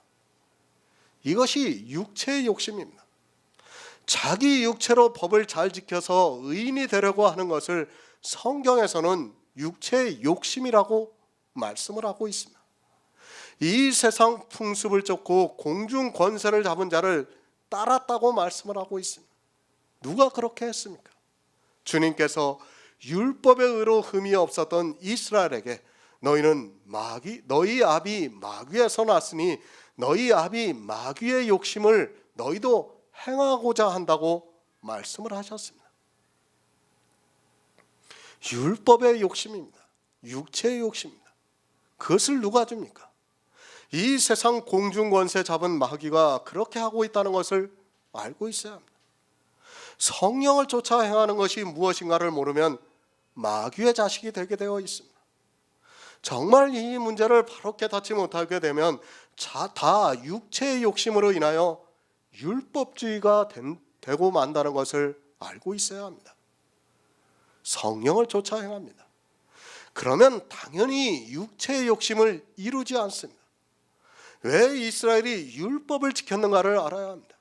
이것이 육체의 욕심입니다. 자기 육체로 법을 잘 지켜서 의인이 되려고 하는 것을 성경에서는 육체의 욕심이라고 말씀을 하고 있습니다. 이 세상 풍습을 쫓고 공중 권세를 잡은 자를 따랐다고 말씀을 하고 있습니다. 누가 그렇게 했습니까? 주님께서 율법의 의로 흠이 없었던 이스라엘에게 너희 아비 마귀에서 났으니 너희 아비 마귀의 욕심을 너희도 행하고자 한다고 말씀을 하셨습니다. 율법의 욕심입니다. 육체의 욕심입니다. 그것을 누가 줍니까? 이 세상 공중권세 잡은 마귀가 그렇게 하고 있다는 것을 알고 있어야 합니다. 성령을 쫓아 행하는 것이 무엇인가를 모르면 마귀의 자식이 되게 되어 있습니다. 정말 이 문제를 바로 깨닫지 못하게 되면 다 육체의 욕심으로 인하여 율법주의가 되고 만다는 것을 알고 있어야 합니다. 성령을 쫓아 행합니다. 그러면 당연히 육체의 욕심을 이루지 않습니다. 왜 이스라엘이 율법을 지켰는가를 알아야 합니다.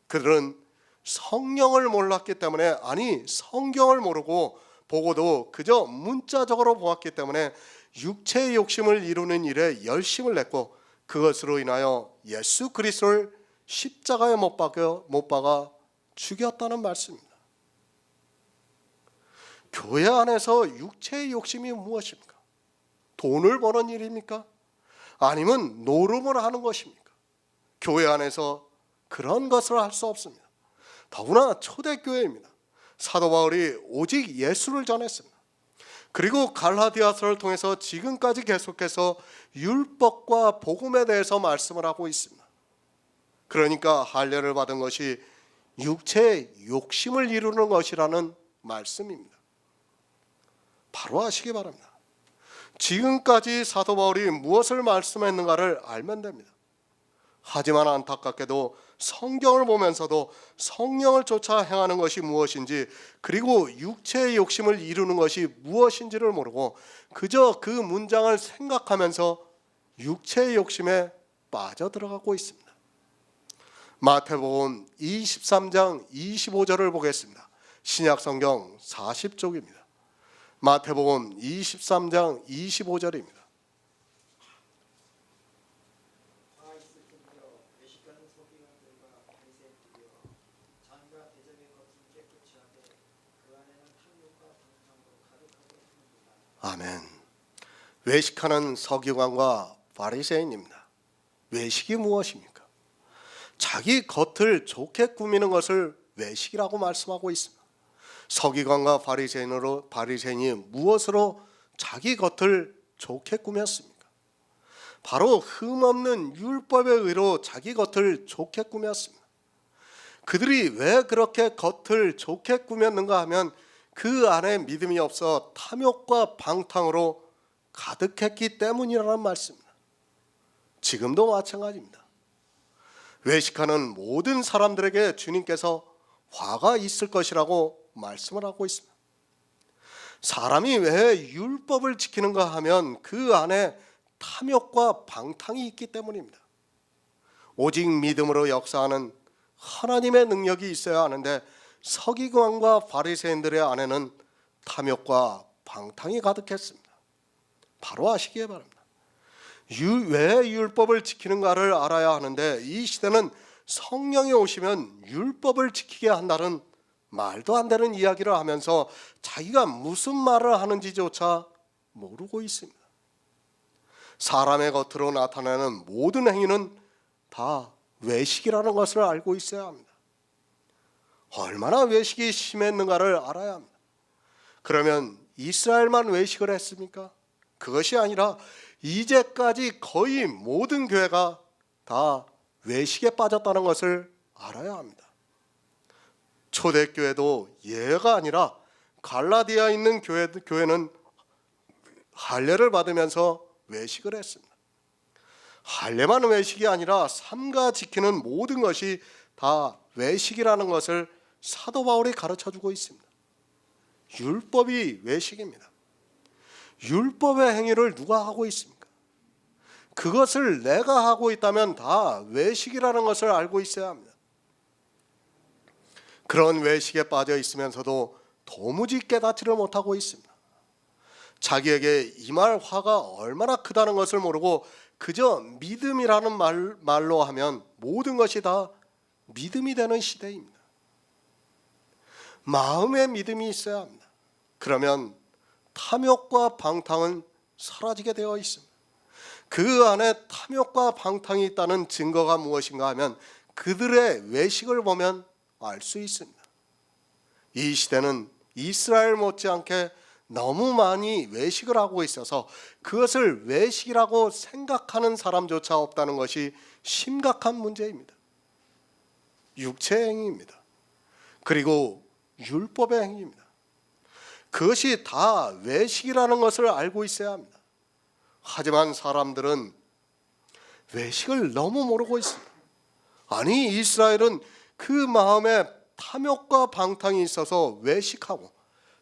그들은 성령을 몰랐기 때문에, 아니 성경을 모르고 보고도 그저 문자적으로 보았기 때문에 육체의 욕심을 이루는 일에 열심을 냈고 그것으로 인하여 예수 그리스도를 십자가에 못 박아 죽였다는 말씀입니다. 교회 안에서 육체의 욕심이 무엇입니까? 돈을 버는 일입니까? 아니면 노름을 하는 것입니까? 교회 안에서 그런 것을 할 수 없습니다. 더구나 초대교회입니다. 사도 바울이 오직 예수를 전했습니다. 그리고 갈라디아서를 통해서 지금까지 계속해서 율법과 복음에 대해서 말씀을 하고 있습니다. 그러니까 할례를 받은 것이 육체의 욕심을 이루는 것이라는 말씀입니다. 바로 아시기 바랍니다. 지금까지 사도 바울이 무엇을 말씀했는가를 알면 됩니다. 하지만 안타깝게도 성경을 보면서도 성령을 쫓아 행하는 것이 무엇인지, 그리고 육체의 욕심을 이루는 것이 무엇인지를 모르고 그저 그 문장을 생각하면서 육체의 욕심에 빠져들어가고 있습니다. 마태복음 23장 25절을 보겠습니다. 신약성경 40쪽입니다. 마태복음 23장 25절입니다. 외식하는 서기관들과 바리새인들이여, 잔과 대접의 겉은 깨끗이 하되 그 안에는 탐욕과 방탕으로 가득하게 하느니라. 아멘. 외식하는 서기관과 바리새인입니다. 외식이 무엇입니까? 자기 겉을 좋게 꾸미는 것을 외식이라고 말씀하고 있습니다. 서기관과 바리새인이 무엇으로 자기 겉을 좋게 꾸몄습니까? 바로 흠없는 율법의 의로 자기 겉을 좋게 꾸몄습니다. 그들이 왜 그렇게 겉을 좋게 꾸몄는가 하면 그 안에 믿음이 없어 탐욕과 방탕으로 가득했기 때문이라는 말씀입니다. 지금도 마찬가지입니다. 외식하는 모든 사람들에게 주님께서 화가 있을 것이라고 말씀을 하고 있습니다. 사람이 왜 율법을 지키는가 하면 그 안에 탐욕과 방탕이 있기 때문입니다. 오직 믿음으로 역사하는 하나님의 능력이 있어야 하는데 서기관과 바리새인들의 안에는 탐욕과 방탕이 가득했습니다. 바로 아시기에 바랍니다. 왜 율법을 지키는가를 알아야 하는데 이 시대는 성령이 오시면 율법을 지키게 한다는 말도 안 되는 이야기를 하면서 자기가 무슨 말을 하는지조차 모르고 있습니다. 사람의 겉으로 나타나는 모든 행위는 다 외식이라는 것을 알고 있어야 합니다. 얼마나 외식이 심했는가를 알아야 합니다. 그러면 이스라엘만 외식을 했습니까? 그것이 아니라 이제까지 거의 모든 교회가 다 외식에 빠졌다는 것을 알아야 합니다. 초대교회도 예가 아니라 갈라디아에 있는 교회는 할례를 받으면서 외식을 했습니다. 할례만 외식이 아니라 삼가 지키는 모든 것이 다 외식이라는 것을 사도 바울이 가르쳐주고 있습니다. 율법이 외식입니다. 율법의 행위를 누가 하고 있습니까? 그것을 내가 하고 있다면 다 외식이라는 것을 알고 있어야 합니다. 그런 외식에 빠져 있으면서도 도무지 깨닫지를 못하고 있습니다. 자기에게 임할 화가 얼마나 크다는 것을 모르고 그저 믿음이라는 말로 하면 모든 것이 다 믿음이 되는 시대입니다. 마음의 믿음이 있어야 합니다. 그러면 탐욕과 방탕은 사라지게 되어 있습니다. 그 안에 탐욕과 방탕이 있다는 증거가 무엇인가 하면 그들의 외식을 보면 알 수 있습니다. 이 시대는 이스라엘 못지않게 너무 많이 외식을 하고 있어서 그것을 외식이라고 생각하는 사람조차 없다는 것이 심각한 문제입니다. 육체의 행위입니다. 그리고 율법의 행위입니다. 그것이 다 외식이라는 것을 알고 있어야 합니다. 하지만 사람들은 외식을 너무 모르고 있습니다. 아니, 이스라엘은 그 마음에 탐욕과 방탕이 있어서 외식하고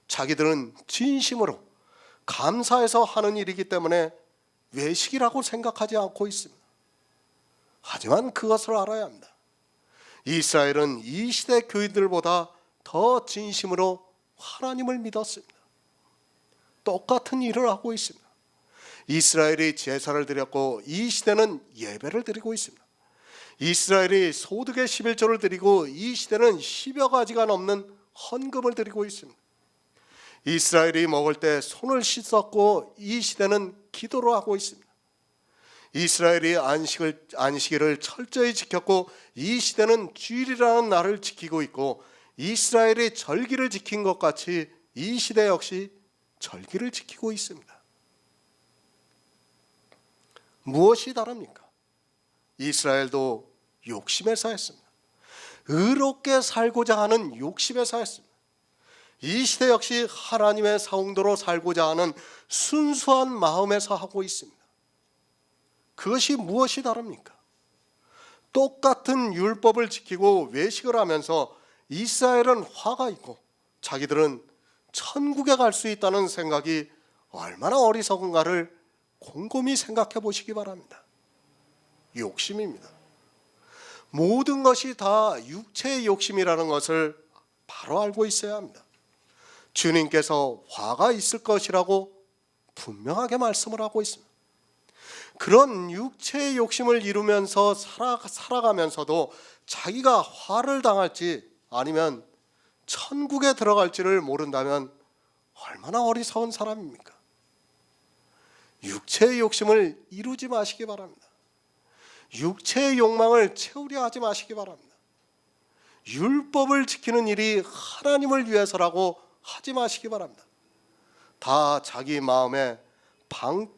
자기들은 진심으로 감사해서 하는 일이기 때문에 외식이라고 생각하지 않고 있습니다. 하지만 그것을 알아야 합니다. 이스라엘은 이 시대 교인들보다 더 진심으로 하나님을 믿었습니다. 똑같은 일을 하고 있습니다. 이스라엘이 제사를 드렸고 이 시대는 예배를 드리고 있습니다. 이스라엘이 소득의 11조를 드리고 이 시대는 10여 가지가 넘는 헌금을 드리고 있습니다. 이스라엘이 먹을 때 손을 씻었고 이 시대는 기도를 하고 있습니다. 이스라엘이 안식일을 철저히 지켰고 이 시대는 주일이라는 날을 지키고 있고 이스라엘이 절기를 지킨 것 같이 이 시대 역시 절기를 지키고 있습니다. 무엇이 다릅니까? 이스라엘도 욕심에 사했습니다. 의롭게 살고자 하는 욕심에 사했습니다. 이 시대 역시 하나님의 성도로 살고자 하는 순수한 마음에서 하고 있습니다. 그것이 무엇이 다릅니까? 똑같은 율법을 지키고 외식을 하면서 이스라엘은 화가 있고 자기들은 천국에 갈 수 있다는 생각이 얼마나 어리석은가를 곰곰이 생각해 보시기 바랍니다. 욕심입니다. 모든 것이 다 육체의 욕심이라는 것을 바로 알고 있어야 합니다. 주님께서 화가 있을 것이라고 분명하게 말씀을 하고 있습니다. 그런 육체의 욕심을 이루면서 살아가면서도 자기가 화를 당할지 아니면 천국에 들어갈지를 모른다면 얼마나 어리석은 사람입니까? 육체의 욕심을 이루지 마시기 바랍니다. 육체의 욕망을 채우려 하지 마시기 바랍니다. 율법을 지키는 일이 하나님을 위해서라고 하지 마시기 바랍니다. 다 자기 마음에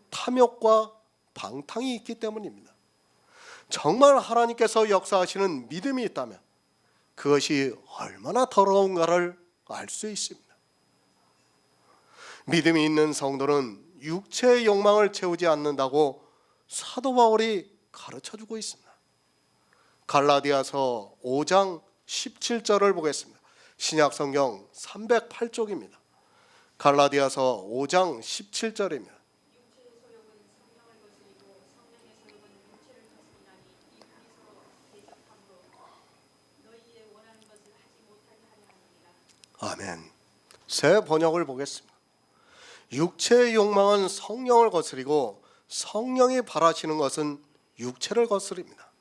탐욕과 방탕이 있기 때문입니다. 정말 하나님께서 역사하시는 믿음이 있다면 그것이 얼마나 더러운가를 알 수 있습니다. 믿음이 있는 성도는 육체의 욕망을 채우지 않는다고 사도 바울이 가르쳐주고 있습니다. 갈라디아서 5장 17절을 보겠습니다. 신약성경 308쪽입니다. 갈라디아서 5장 17절입니다. 육체의 소욕은 성령을 거스리고 성령의 소욕은 육체를 거스리나니 이 둘이 서로 대적함으로 너희의 원하는 것을 하지 못하게 하려 함이니라. 아멘. 새 번역을 보겠습니다. 육체의 욕망은 성령을 거스리고 성령이 바라시는 것은 육체를 거스립니다.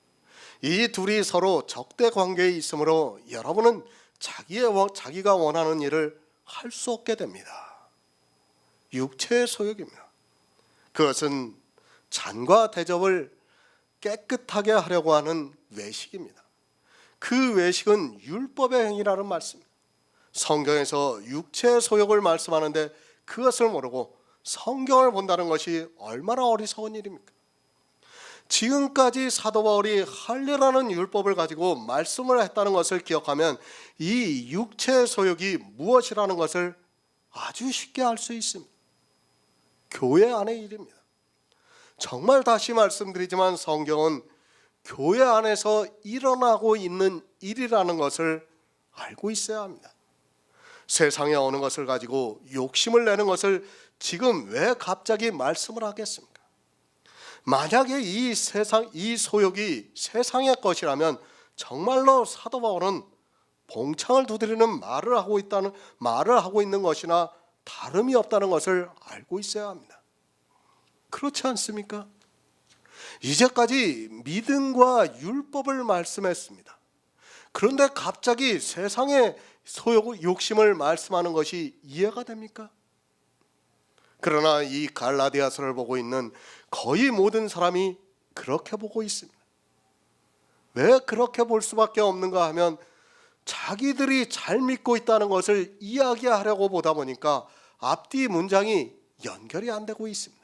이 둘이 서로 적대 관계에 있으므로 여러분은 자기가 원하는 일을 할 수 없게 됩니다. 육체의 소욕입니다. 그것은 잔과 대접을 깨끗하게 하려고 하는 외식입니다. 그 외식은 율법의 행위라는 말씀입니다. 성경에서 육체의 소욕을 말씀하는데 그것을 모르고 성경을 본다는 것이 얼마나 어리석은 일입니까? 지금까지 사도 바울이 할례라는 율법을 가지고 말씀을 했다는 것을 기억하면 이 육체의 소욕이 무엇이라는 것을 아주 쉽게 알 수 있습니다. 교회 안의 일입니다. 정말 다시 말씀드리지만 성경은 교회 안에서 일어나고 있는 일이라는 것을 알고 있어야 합니다. 세상의 어느 것을 가지고 욕심을 내는 것을 지금 왜 갑자기 말씀을 하겠습니까? 만약에 이 소욕이 세상의 것이라면 정말로 사도 바울은 봉창을 두드리는 말을 하고 있는 것이나 다름이 없다는 것을 알고 있어야 합니다. 그렇지 않습니까? 이제까지 믿음과 율법을 말씀했습니다. 그런데 갑자기 세상의 소욕, 욕심을 말씀하는 것이 이해가 됩니까? 그러나 이 갈라디아서를 보고 있는 거의 모든 사람이 그렇게 보고 있습니다. 왜 그렇게 볼 수밖에 없는가 하면 자기들이 잘 믿고 있다는 것을 이야기하려고 보다 보니까 앞뒤 문장이 연결이 안 되고 있습니다.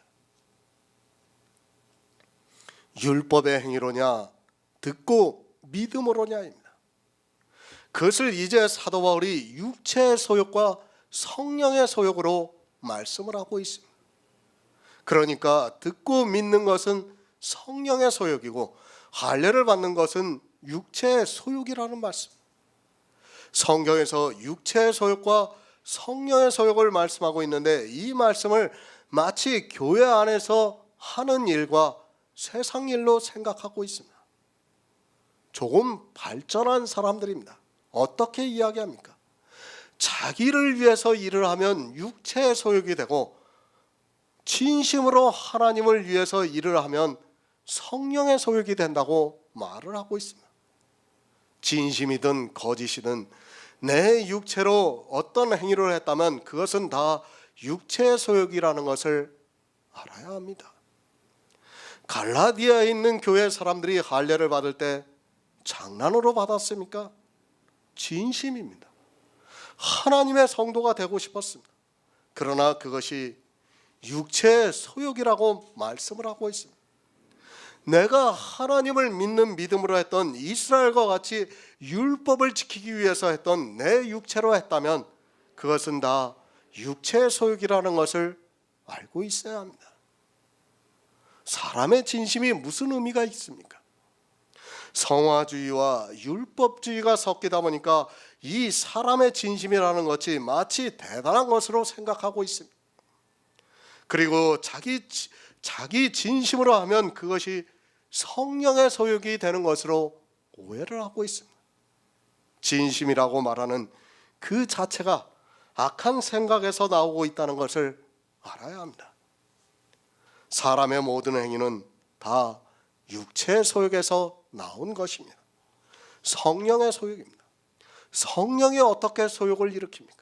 율법의 행위로냐 듣고 믿음으로냐입니다. 그것을 이제 사도 바울이 육체의 소욕과 성령의 소욕으로 말씀을 하고 있습니다. 그러니까 듣고 믿는 것은 성령의 소욕이고 할례를 받는 것은 육체의 소욕이라는 말씀. 성경에서 육체의 소욕과 성령의 소욕을 말씀하고 있는데 이 말씀을 마치 교회 안에서 하는 일과 세상 일로 생각하고 있습니다. 조금 발전한 사람들입니다. 어떻게 이야기합니까? 자기를 위해서 일을 하면 육체의 소욕이 되고 진심으로 하나님을 위해서 일을 하면 성령의 소욕이 된다고 말을 하고 있습니다. 진심이든 거짓이든 내 육체로 어떤 행위를 했다면 그것은 다 육체의 소욕이라는 것을 알아야 합니다. 갈라디아에 있는 교회 사람들이 할례를 받을 때 장난으로 받았습니까? 진심입니다. 하나님의 성도가 되고 싶었습니다. 그러나 그것이 육체의 소욕이라고 말씀을 하고 있습니다. 내가 하나님을 믿는 믿음으로 했던 이스라엘과 같이 율법을 지키기 위해서 했던 내 육체로 했다면 그것은 다 육체의 소욕이라는 것을 알고 있어야 합니다. 사람의 진심이 무슨 의미가 있습니까? 성화주의와 율법주의가 섞이다 보니까 이 사람의 진심이라는 것이 마치 대단한 것으로 생각하고 있습니다. 그리고 자기 진심으로 하면 그것이 성령의 소욕이 되는 것으로 오해를 하고 있습니다. 진심이라고 말하는 그 자체가 악한 생각에서 나오고 있다는 것을 알아야 합니다. 사람의 모든 행위는 다 육체의 소욕에서 나온 것입니다. 성령의 소욕입니다. 성령이 어떻게 소욕을 일으킵니까?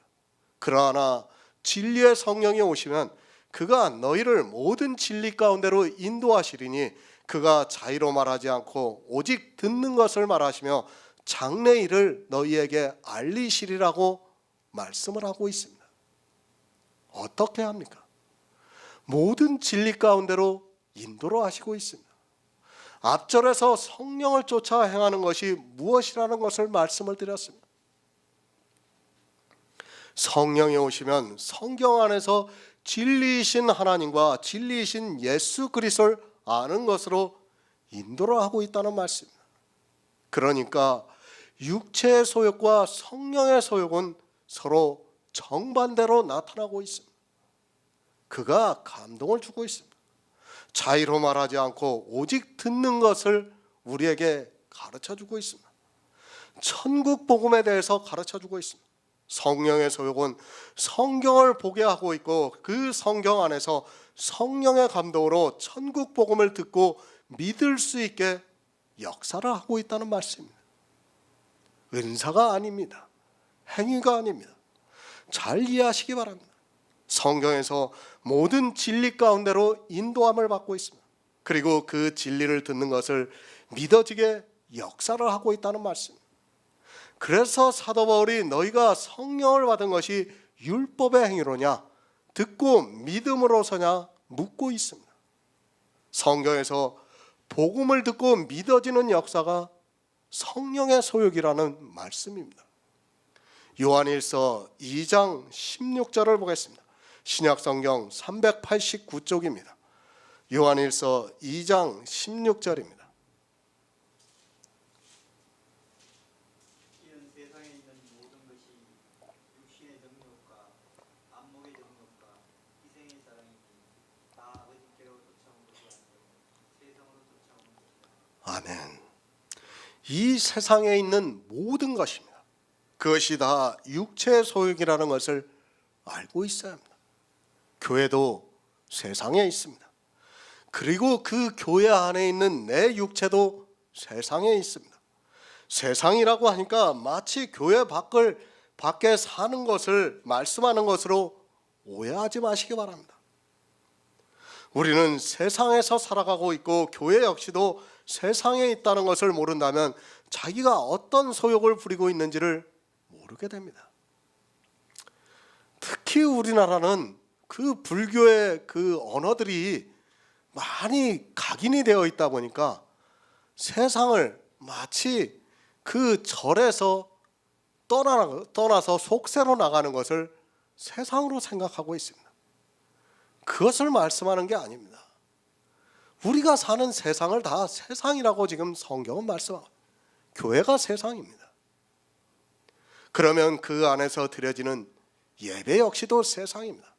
그러나 진리의 성령이 오시면 그가 너희를 모든 진리 가운데로 인도하시리니 그가 자의로 말하지 않고 오직 듣는 것을 말하시며 장래일을 너희에게 알리시리라고 말씀을 하고 있습니다. 어떻게 합니까? 모든 진리 가운데로 인도로 하시고 있습니다. 앞절에서 성령을 쫓아 행하는 것이 무엇이라는 것을 말씀을 드렸습니다. 성령이 오시면 성경 안에서 진리이신 하나님과 진리이신 예수 그리스도를 아는 것으로 인도를 하고 있다는 말씀입니다. 그러니까 육체의 소욕과 성령의 소욕은 서로 정반대로 나타나고 있습니다. 그가 감동을 주고 있습니다. 자의로 말하지 않고 오직 듣는 것을 우리에게 가르쳐주고 있습니다. 천국 복음에 대해서 가르쳐주고 있습니다. 성령의 소욕은 성경을 보게 하고 있고 그 성경 안에서 성령의 감동으로 천국 복음을 듣고 믿을 수 있게 역사를 하고 있다는 말씀입니다. 은사가 아닙니다. 행위가 아닙니다. 잘 이해하시기 바랍니다. 성경에서 모든 진리 가운데로 인도함을 받고 있습니다. 그리고 그 진리를 듣는 것을 믿어지게 역사를 하고 있다는 말씀입니다. 그래서 사도 바울이 너희가 성령을 받은 것이 율법의 행위로냐 듣고 믿음으로서냐 묻고 있습니다. 성경에서 복음을 듣고 믿어지는 역사가 성령의 소욕이라는 말씀입니다. 요한일서 2장 16절을 보겠습니다. 신약성경 389쪽입니다. 요한일서 2장 16절입니다. 이는 세상에 있는 모든 것이 육신의 정욕과 안목의 정욕과 희생의 사랑이니 다 아버지께로 쫓아온 것이 아니고 세상으로 쫓아온 것이다. 아멘. 이 세상에 있는 모든 것입니다. 그것이 다 육체의 소욕이라는 것을 알고 있어야 합니다. 교회도 세상에 있습니다. 그리고 그 교회 안에 있는 내 육체도 세상에 있습니다. 세상이라고 하니까 마치 교회 밖에 사는 것을 말씀하는 것으로 오해하지 마시기 바랍니다. 우리는 세상에서 살아가고 있고 교회 역시도 세상에 있다는 것을 모른다면 자기가 어떤 소욕을 부리고 있는지를 모르게 됩니다. 특히 우리나라는 그 불교의 그 언어들이 많이 각인이 되어 있다 보니까 세상을 마치 그 절에서 떠나서 속세로 나가는 것을 세상으로 생각하고 있습니다. 그것을 말씀하는 게 아닙니다. 우리가 사는 세상을 다 세상이라고 지금 성경은 말씀합니다. 교회가 세상입니다. 그러면 그 안에서 드려지는 예배 역시도 세상입니다.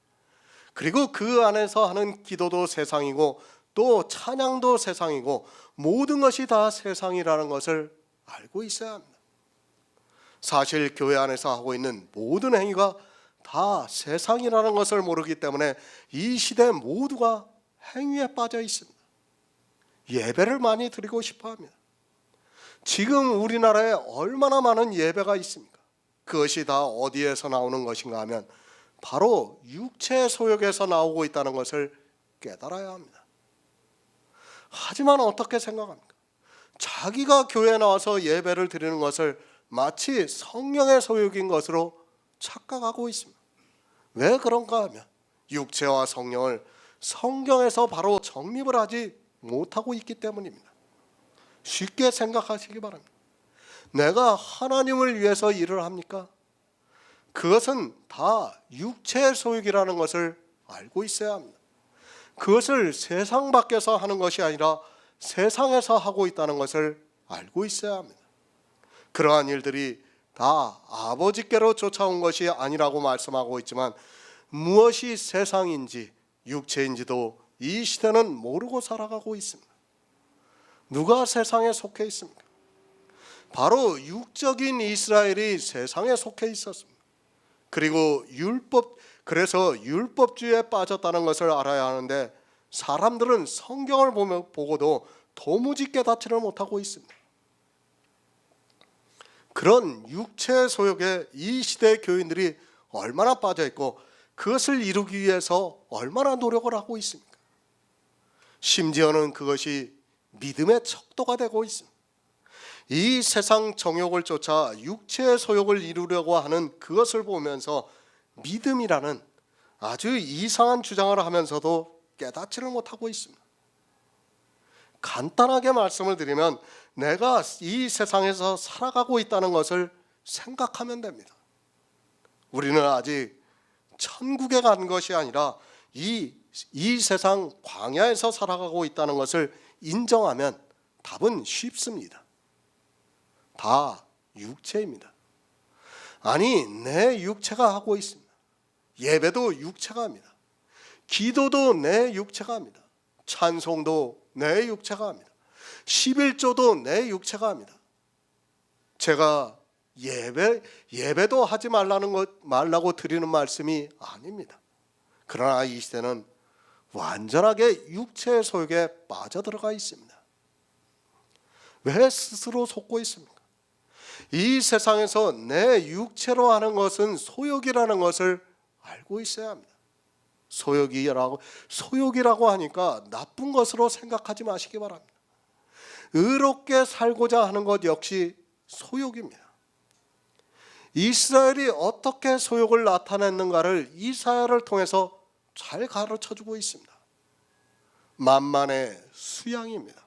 그리고 그 안에서 하는 기도도 세상이고 또 찬양도 세상이고 모든 것이 다 세상이라는 것을 알고 있어야 합니다. 사실 교회 안에서 하고 있는 모든 행위가 다 세상이라는 것을 모르기 때문에 이 시대 모두가 행위에 빠져 있습니다. 예배를 많이 드리고 싶어 합니다. 지금 우리나라에 얼마나 많은 예배가 있습니까? 그것이 다 어디에서 나오는 것인가 하면 바로 육체의 소욕에서 나오고 있다는 것을 깨달아야 합니다. 하지만 어떻게 생각합니까? 자기가 교회에 나와서 예배를 드리는 것을 마치 성령의 소욕인 것으로 착각하고 있습니다. 왜 그런가 하면 육체와 성령을 성경에서 바로 정립을 하지 못하고 있기 때문입니다. 쉽게 생각하시기 바랍니다. 내가 하나님을 위해서 일을 합니까? 그것은 다 육체의 소욕이라는 것을 알고 있어야 합니다. 그것을 세상 밖에서 하는 것이 아니라 세상에서 하고 있다는 것을 알고 있어야 합니다. 그러한 일들이 다 아버지께로 쫓아온 것이 아니라고 말씀하고 있지만 무엇이 세상인지 육체인지도 이 시대는 모르고 살아가고 있습니다. 누가 세상에 속해 있습니까? 바로 육적인 이스라엘이 세상에 속해 있었습니다. 그리고 그래서 율법주의에 빠졌다는 것을 알아야 하는데 사람들은 성경을 보고도 도무지 깨닫지를 못하고 있습니다. 그런 육체의 소욕에 이 시대의 교인들이 얼마나 빠져 있고 그것을 이루기 위해서 얼마나 노력을 하고 있습니까? 심지어는 그것이 믿음의 척도가 되고 있습니다. 이 세상 정욕을 쫓아 육체의 소욕을 이루려고 하는 그것을 보면서 믿음이라는 아주 이상한 주장을 하면서도 깨닫지를 못하고 있습니다. 간단하게 말씀을 드리면 내가 이 세상에서 살아가고 있다는 것을 생각하면 됩니다. 우리는 아직 천국에 간 것이 아니라 이 세상 광야에서 살아가고 있다는 것을 인정하면 답은 쉽습니다. 다 육체입니다. 아니, 내 육체가 하고 있습니다. 예배도 육체가 합니다. 기도도 내 육체가 합니다. 찬송도 내 육체가 합니다. 11조도 내 육체가 합니다. 제가 예배도 하지 말라고 드리는 말씀이 아닙니다. 그러나 이 시대는 완전하게 육체의 소욕에 빠져들어가 있습니다. 왜 스스로 속고 있습니까? 이 세상에서 내 육체로 하는 것은 소욕이라는 것을 알고 있어야 합니다. 소욕이라고 하니까 나쁜 것으로 생각하지 마시기 바랍니다. 의롭게 살고자 하는 것 역시 소욕입니다. 이스라엘이 어떻게 소욕을 나타냈는가를 이사야를 통해서 잘 가르쳐주고 있습니다. 만만의 수양입니다.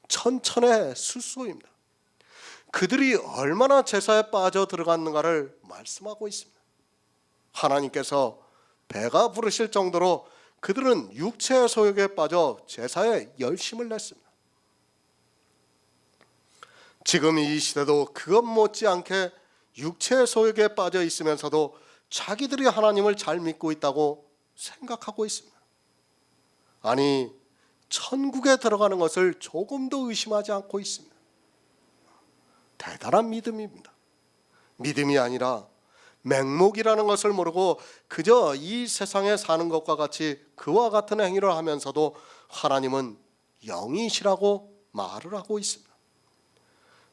천천의 수소입니다. 그들이 얼마나 제사에 빠져 들어갔는가를 말씀하고 있습니다. 하나님께서 배가 부르실 정도로 그들은 육체의 소욕에 빠져 제사에 열심을 냈습니다. 지금 이 시대도 그것 못지않게 육체의 소욕에 빠져 있으면서도 자기들이 하나님을 잘 믿고 있다고 생각하고 있습니다. 아니, 천국에 들어가는 것을 조금도 의심하지 않고 있습니다. 대단한 믿음입니다. 믿음이 아니라 맹목이라는 것을 모르고 그저 이 세상에 사는 것과 같이 그와 같은 행위를 하면서도 하나님은 영이시라고 말을 하고 있습니다.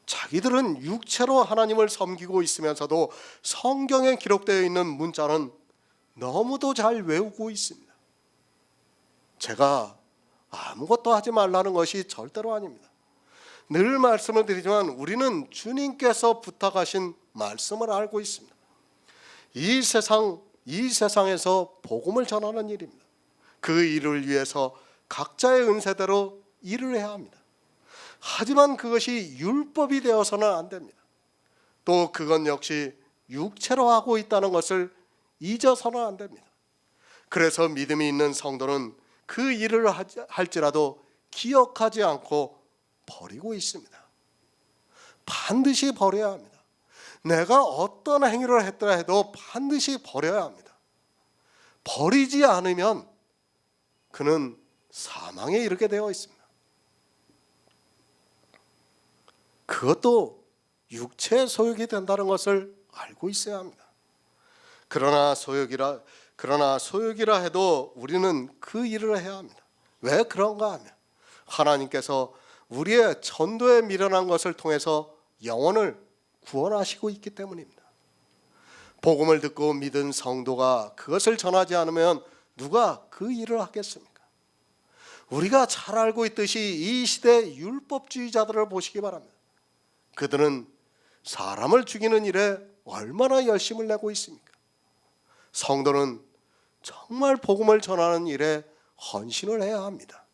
자기들은 육체로 하나님을 섬기고 있으면서도 성경에 기록되어 있는 문자는 너무도 잘 외우고 있습니다. 제가 아무것도 하지 말라는 것이 절대로 아닙니다. 늘 말씀을 드리지만 우리는 주님께서 부탁하신 말씀을 알고 있습니다. 이 세상에서 복음을 전하는 일입니다. 그 일을 위해서 각자의 은사대로 일을 해야 합니다. 하지만 그것이 율법이 되어서는 안 됩니다. 또 그건 역시 육체로 하고 있다는 것을 잊어서는 안 됩니다. 그래서 믿음이 있는 성도는 그 일을 할지라도 기억하지 않고 버리고 있습니다. 반드시 버려야 합니다. 내가 어떤 행위를 했더라 해도 반드시 버려야 합니다. 버리지 않으면 그는 사망에 이르게 되어 있습니다. 그것도 육체의 소욕이 된다는 것을 알고 있어야 합니다. 그러나 소욕이라 해도 우리는 그 일을 해야 합니다. 왜 그런가 하면 하나님께서 우리의 전도에 미련한 것을 통해서 영혼을 구원하시고 있기 때문입니다. 복음을 듣고 믿은 성도가 그것을 전하지 않으면 누가 그 일을 하겠습니까? 우리가 잘 알고 있듯이 이 시대 율법주의자들을 보시기 바랍니다. 그들은 사람을 죽이는 일에 얼마나 열심을 내고 있습니까? 성도는 정말 복음을 전하는 일에 헌신을 해야 합니다.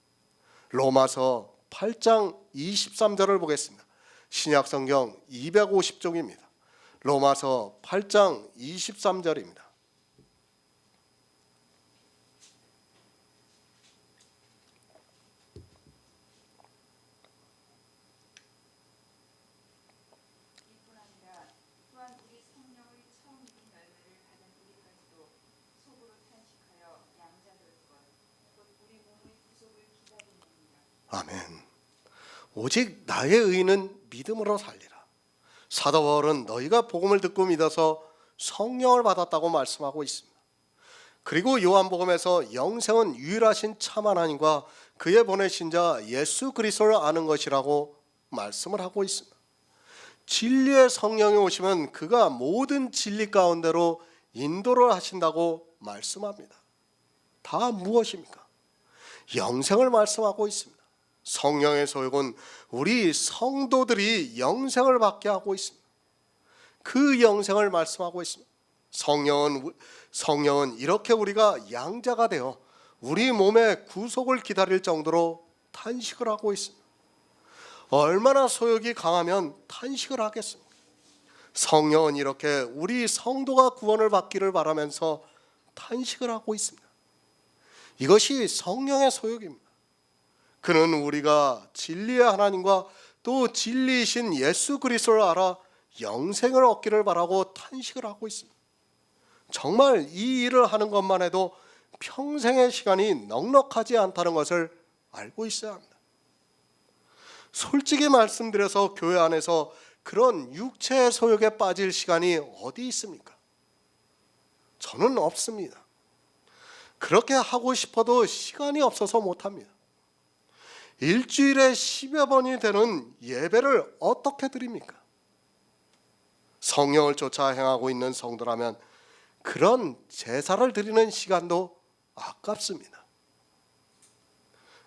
로마서 8장 23절을 보겠습니다. 신약성경 250쪽입니다. 로마서 8장 23절입니다. 이뿐 아니라 또한 우리 성령의 처음 익은 열매를 받은 우리까지도 속으로 탄식하여 양자될 것, 곧 우리 몸의 구속을 기다리느니라. 아멘. 오직 나의 의는 믿음으로 살리라. 사도 바울은 너희가 복음을 듣고 믿어서 성령을 받았다고 말씀하고 있습니다. 그리고 요한복음에서 영생은 유일하신 참 하나님과 그의 보내신 자 예수 그리스도를 아는 것이라고 말씀을 하고 있습니다. 진리의 성령이 오시면 그가 모든 진리 가운데로 인도를 하신다고 말씀합니다. 다 무엇입니까? 영생을 말씀하고 있습니다. 성령의 소욕은 우리 성도들이 영생을 받게 하고 있습니다. 그 영생을 말씀하고 있습니다. 성령은 이렇게 우리가 양자가 되어 우리 몸의 구속을 기다릴 정도로 탄식을 하고 있습니다. 얼마나 소욕이 강하면 탄식을 하겠습니까? 성령은 이렇게 우리 성도가 구원을 받기를 바라면서 탄식을 하고 있습니다. 이것이 성령의 소욕입니다. 그는 우리가 진리의 하나님과 또 진리이신 예수 그리스도를 알아 영생을 얻기를 바라고 탄식을 하고 있습니다. 정말 이 일을 하는 것만 해도 평생의 시간이 넉넉하지 않다는 것을 알고 있어야 합니다. 솔직히 말씀드려서 교회 안에서 그런 육체의 소욕에 빠질 시간이 어디 있습니까? 저는 없습니다. 그렇게 하고 싶어도 시간이 없어서 못합니다. 일주일에 10여 번이 되는 예배를 어떻게 드립니까? 성령을 쫓아 행하고 있는 성도라면 그런 제사를 드리는 시간도 아깝습니다.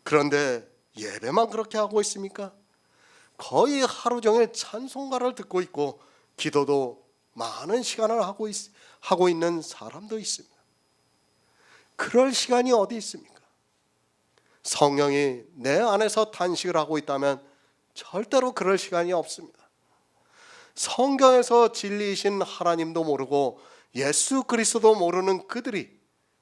그런데 예배만 그렇게 하고 있습니까? 거의 하루 종일 찬송가를 듣고 있고 기도도 많은 시간을 하고 있는 사람도 있습니다. 그럴 시간이 어디 있습니까? 성령이 내 안에서 탄식을 하고 있다면 절대로 그럴 시간이 없습니다. 성경에서 진리이신 하나님도 모르고 예수 그리스도도 모르는 그들이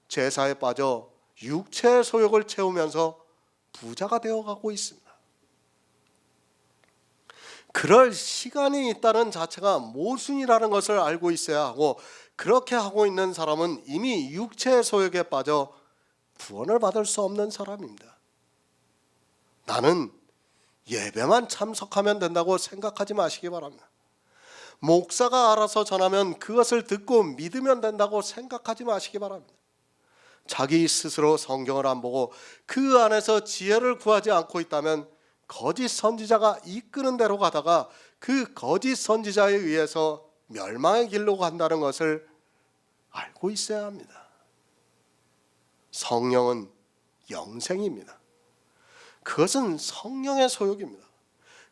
제사에 빠져 육체의 소욕을 채우면서 부자가 되어가고 있습니다. 그럴 시간이 있다는 자체가 모순이라는 것을 알고 있어야 하고, 그렇게 하고 있는 사람은 이미 육체의 소욕에 빠져 구원을 받을 수 없는 사람입니다. 나는 예배만 참석하면 된다고 생각하지 마시기 바랍니다. 목사가 알아서 전하면 그것을 듣고 믿으면 된다고 생각하지 마시기 바랍니다. 자기 스스로 성경을 안 보고 그 안에서 지혜를 구하지 않고 있다면 거짓 선지자가 이끄는 대로 가다가 그 거짓 선지자에 의해서 멸망의 길로 간다는 것을 알고 있어야 합니다. 성령은 영생입니다. 그것은 성령의 소욕입니다.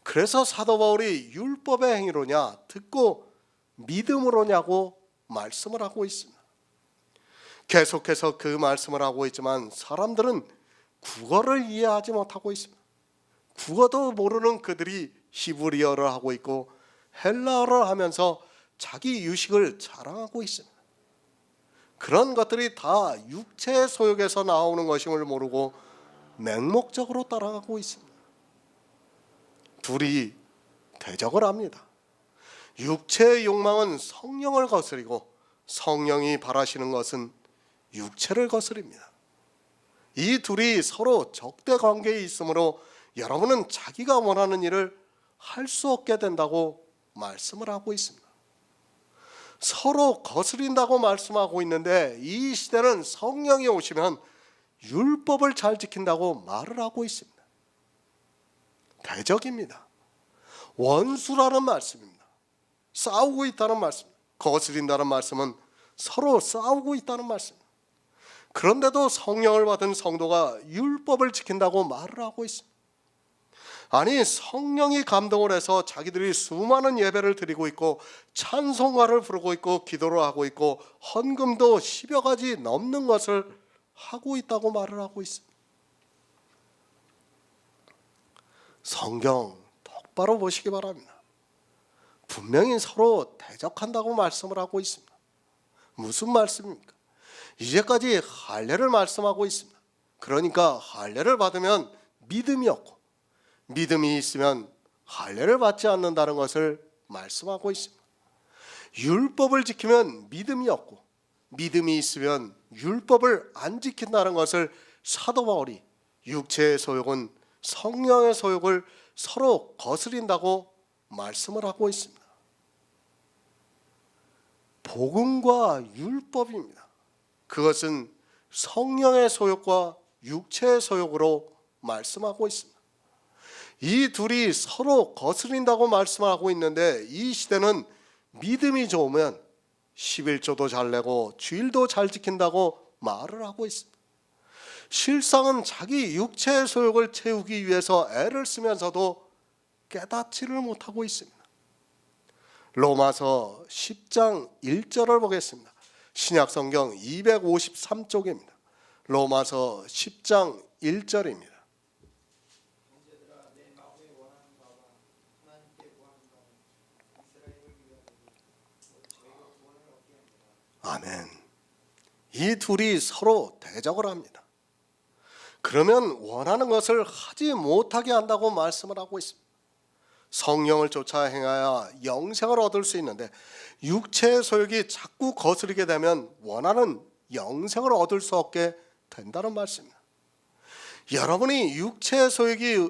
그래서 사도 바울이 율법의 행위로냐 듣고 믿음으로냐고 말씀을 하고 있습니다. 계속해서 그 말씀을 하고 있지만 사람들은 국어를 이해하지 못하고 있습니다. 국어도 모르는 그들이 히브리어를 하고 있고 헬라어를 하면서 자기 유식을 자랑하고 있습니다. 그런 것들이 다 육체의 소욕에서 나오는 것임을 모르고 맹목적으로 따라가고 있습니다. 둘이 대적을 합니다. 육체의 욕망은 성령을 거스리고 성령이 바라시는 것은 육체를 거스립니다. 이 둘이 서로 적대 관계에 있으므로 여러분은 자기가 원하는 일을 할 수 없게 된다고 말씀을 하고 있습니다. 서로 거스린다고 말씀하고 있는데 이 시대는 성령이 오시면 율법을 잘 지킨다고 말을 하고 있습니다. 대적입니다. 원수라는 말씀입니다. 싸우고 있다는 말씀. 거스린다는 말씀은 서로 싸우고 있다는 말씀입니다. 그런데도 성령을 받은 성도가 율법을 지킨다고 말을 하고 있습니다. 아니, 성령이 감동을 해서 자기들이 수많은 예배를 드리고 있고 찬송가를 부르고 있고 기도를 하고 있고 헌금도 10여 가지 넘는 것을 하고 있다고 말을 하고 있습니다. 성경 똑바로 보시기 바랍니다. 분명히 서로 대적한다고 말씀을 하고 있습니다. 무슨 말씀입니까? 이제까지 할례를 말씀하고 있습니다. 그러니까 할례를 받으면 믿음이 없고 믿음이 있으면 할례를 받지 않는다는 것을 말씀하고 있습니다. 율법을 지키면 믿음이 없고 믿음이 있으면 율법을 안 지킨다는 것을 사도 바울이 육체의 소욕은 성령의 소욕을 서로 거스린다고 말씀을 하고 있습니다. 복음과 율법입니다. 그것은 성령의 소욕과 육체의 소욕으로 말씀하고 있습니다. 이 둘이 서로 거스린다고 말씀하고 있는데 이 시대는 믿음이 좋으면 11조도 잘 내고 주일도 잘 지킨다고 말을 하고 있습니다. 실상은 자기 육체의 소욕을 채우기 위해서 애를 쓰면서도 깨닫지를 못하고 있습니다. 로마서 10장 1절을 보겠습니다. 신약성경 253쪽입니다. 로마서 10장 1절입니다. 형제들아, 내 마음에 원하는 바와 하나님께 구하는 바는 이스라엘을 위하여 곧 저희가 구원을 얻게 합니다. 아멘. 이 둘이 서로 대적을 합니다. 그러면 원하는 것을 하지 못하게 한다고 말씀을 하고 있습니다. 성령을 쫓아 행하여 영생을 얻을 수 있는데 육체의 소욕이 자꾸 거스르게 되면 원하는 영생을 얻을 수 없게 된다는 말씀입니다. 여러분의 육체의 소욕이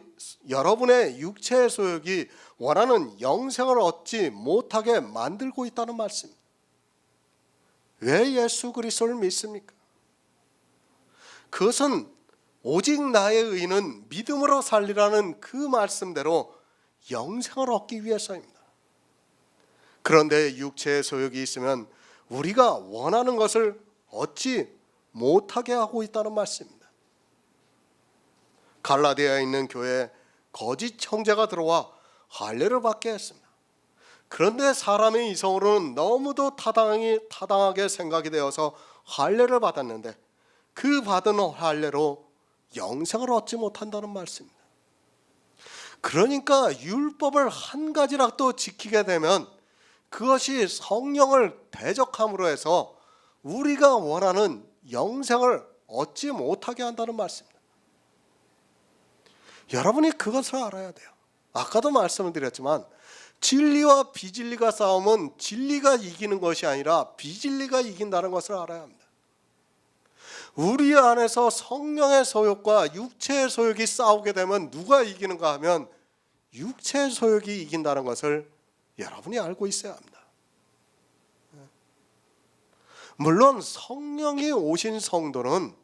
원하는 영생을 얻지 못하게 만들고 있다는 말씀입니다. 왜 예수 그리스도를 믿습니까? 그것은 오직 나의 의는 믿음으로 살리라는 그 말씀대로 영생을 얻기 위해서입니다. 그런데 육체의 소욕이 있으면 우리가 원하는 것을 얻지 못하게 하고 있다는 말씀입니다. 갈라디아에 있는 교회에 거짓 형제가 들어와 할례를 받게 했습니다. 그런데 사람의 이성으로는 너무도 타당하게 생각이 되어서 할례를 받았는데 그 받은 할례로 영생을 얻지 못한다는 말씀입니다. 그러니까 율법을 한 가지라도 지키게 되면 그것이 성령을 대적함으로 해서 우리가 원하는 영생을 얻지 못하게 한다는 말씀입니다. 여러분이 그것을 알아야 돼요. 아까도 말씀을 드렸지만 진리와 비진리가 싸우면 진리가 이기는 것이 아니라 비진리가 이긴다는 것을 알아야 합니다. 우리 안에서 성령의 소욕과 육체의 소욕이 싸우게 되면 누가 이기는가 하면 육체의 소욕이 이긴다는 것을 여러분이 알고 있어야 합니다. 물론 성령이 오신 성도는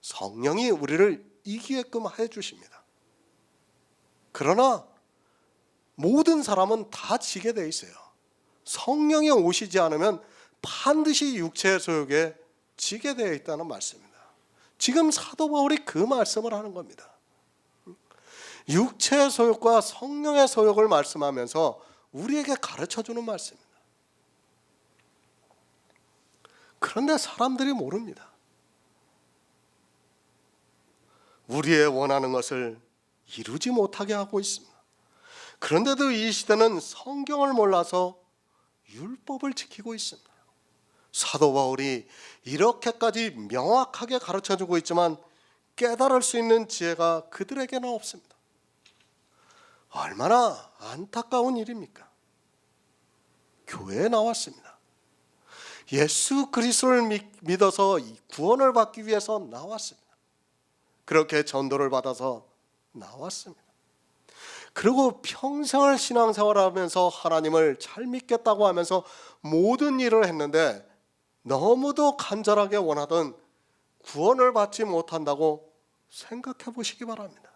성령이 우리를 이기게끔 해주십니다. 그러나 모든 사람은 다 지게 돼 있어요. 성령이 오시지 않으면 반드시 육체의 소욕에 지게 되어 있다는 말씀입니다. 지금 사도 바울이 그 말씀을 하는 겁니다. 육체의 소욕과 성령의 소욕을 말씀하면서 우리에게 가르쳐주는 말씀입니다. 그런데 사람들이 모릅니다. 우리의 원하는 것을 이루지 못하게 하고 있습니다. 그런데도 이 시대는 성경을 몰라서 율법을 지키고 있습니다. 사도 바울이 이렇게까지 명확하게 가르쳐주고 있지만 깨달을 수 있는 지혜가 그들에게는 없습니다. 얼마나 안타까운 일입니까? 교회에 나왔습니다. 예수 그리스도를 믿어서 구원을 받기 위해서 나왔습니다. 그렇게 전도를 받아서 나왔습니다. 그리고 평생을 신앙생활하면서 하나님을 잘 믿겠다고 하면서 모든 일을 했는데 너무도 간절하게 원하던 구원을 받지 못한다고 생각해 보시기 바랍니다.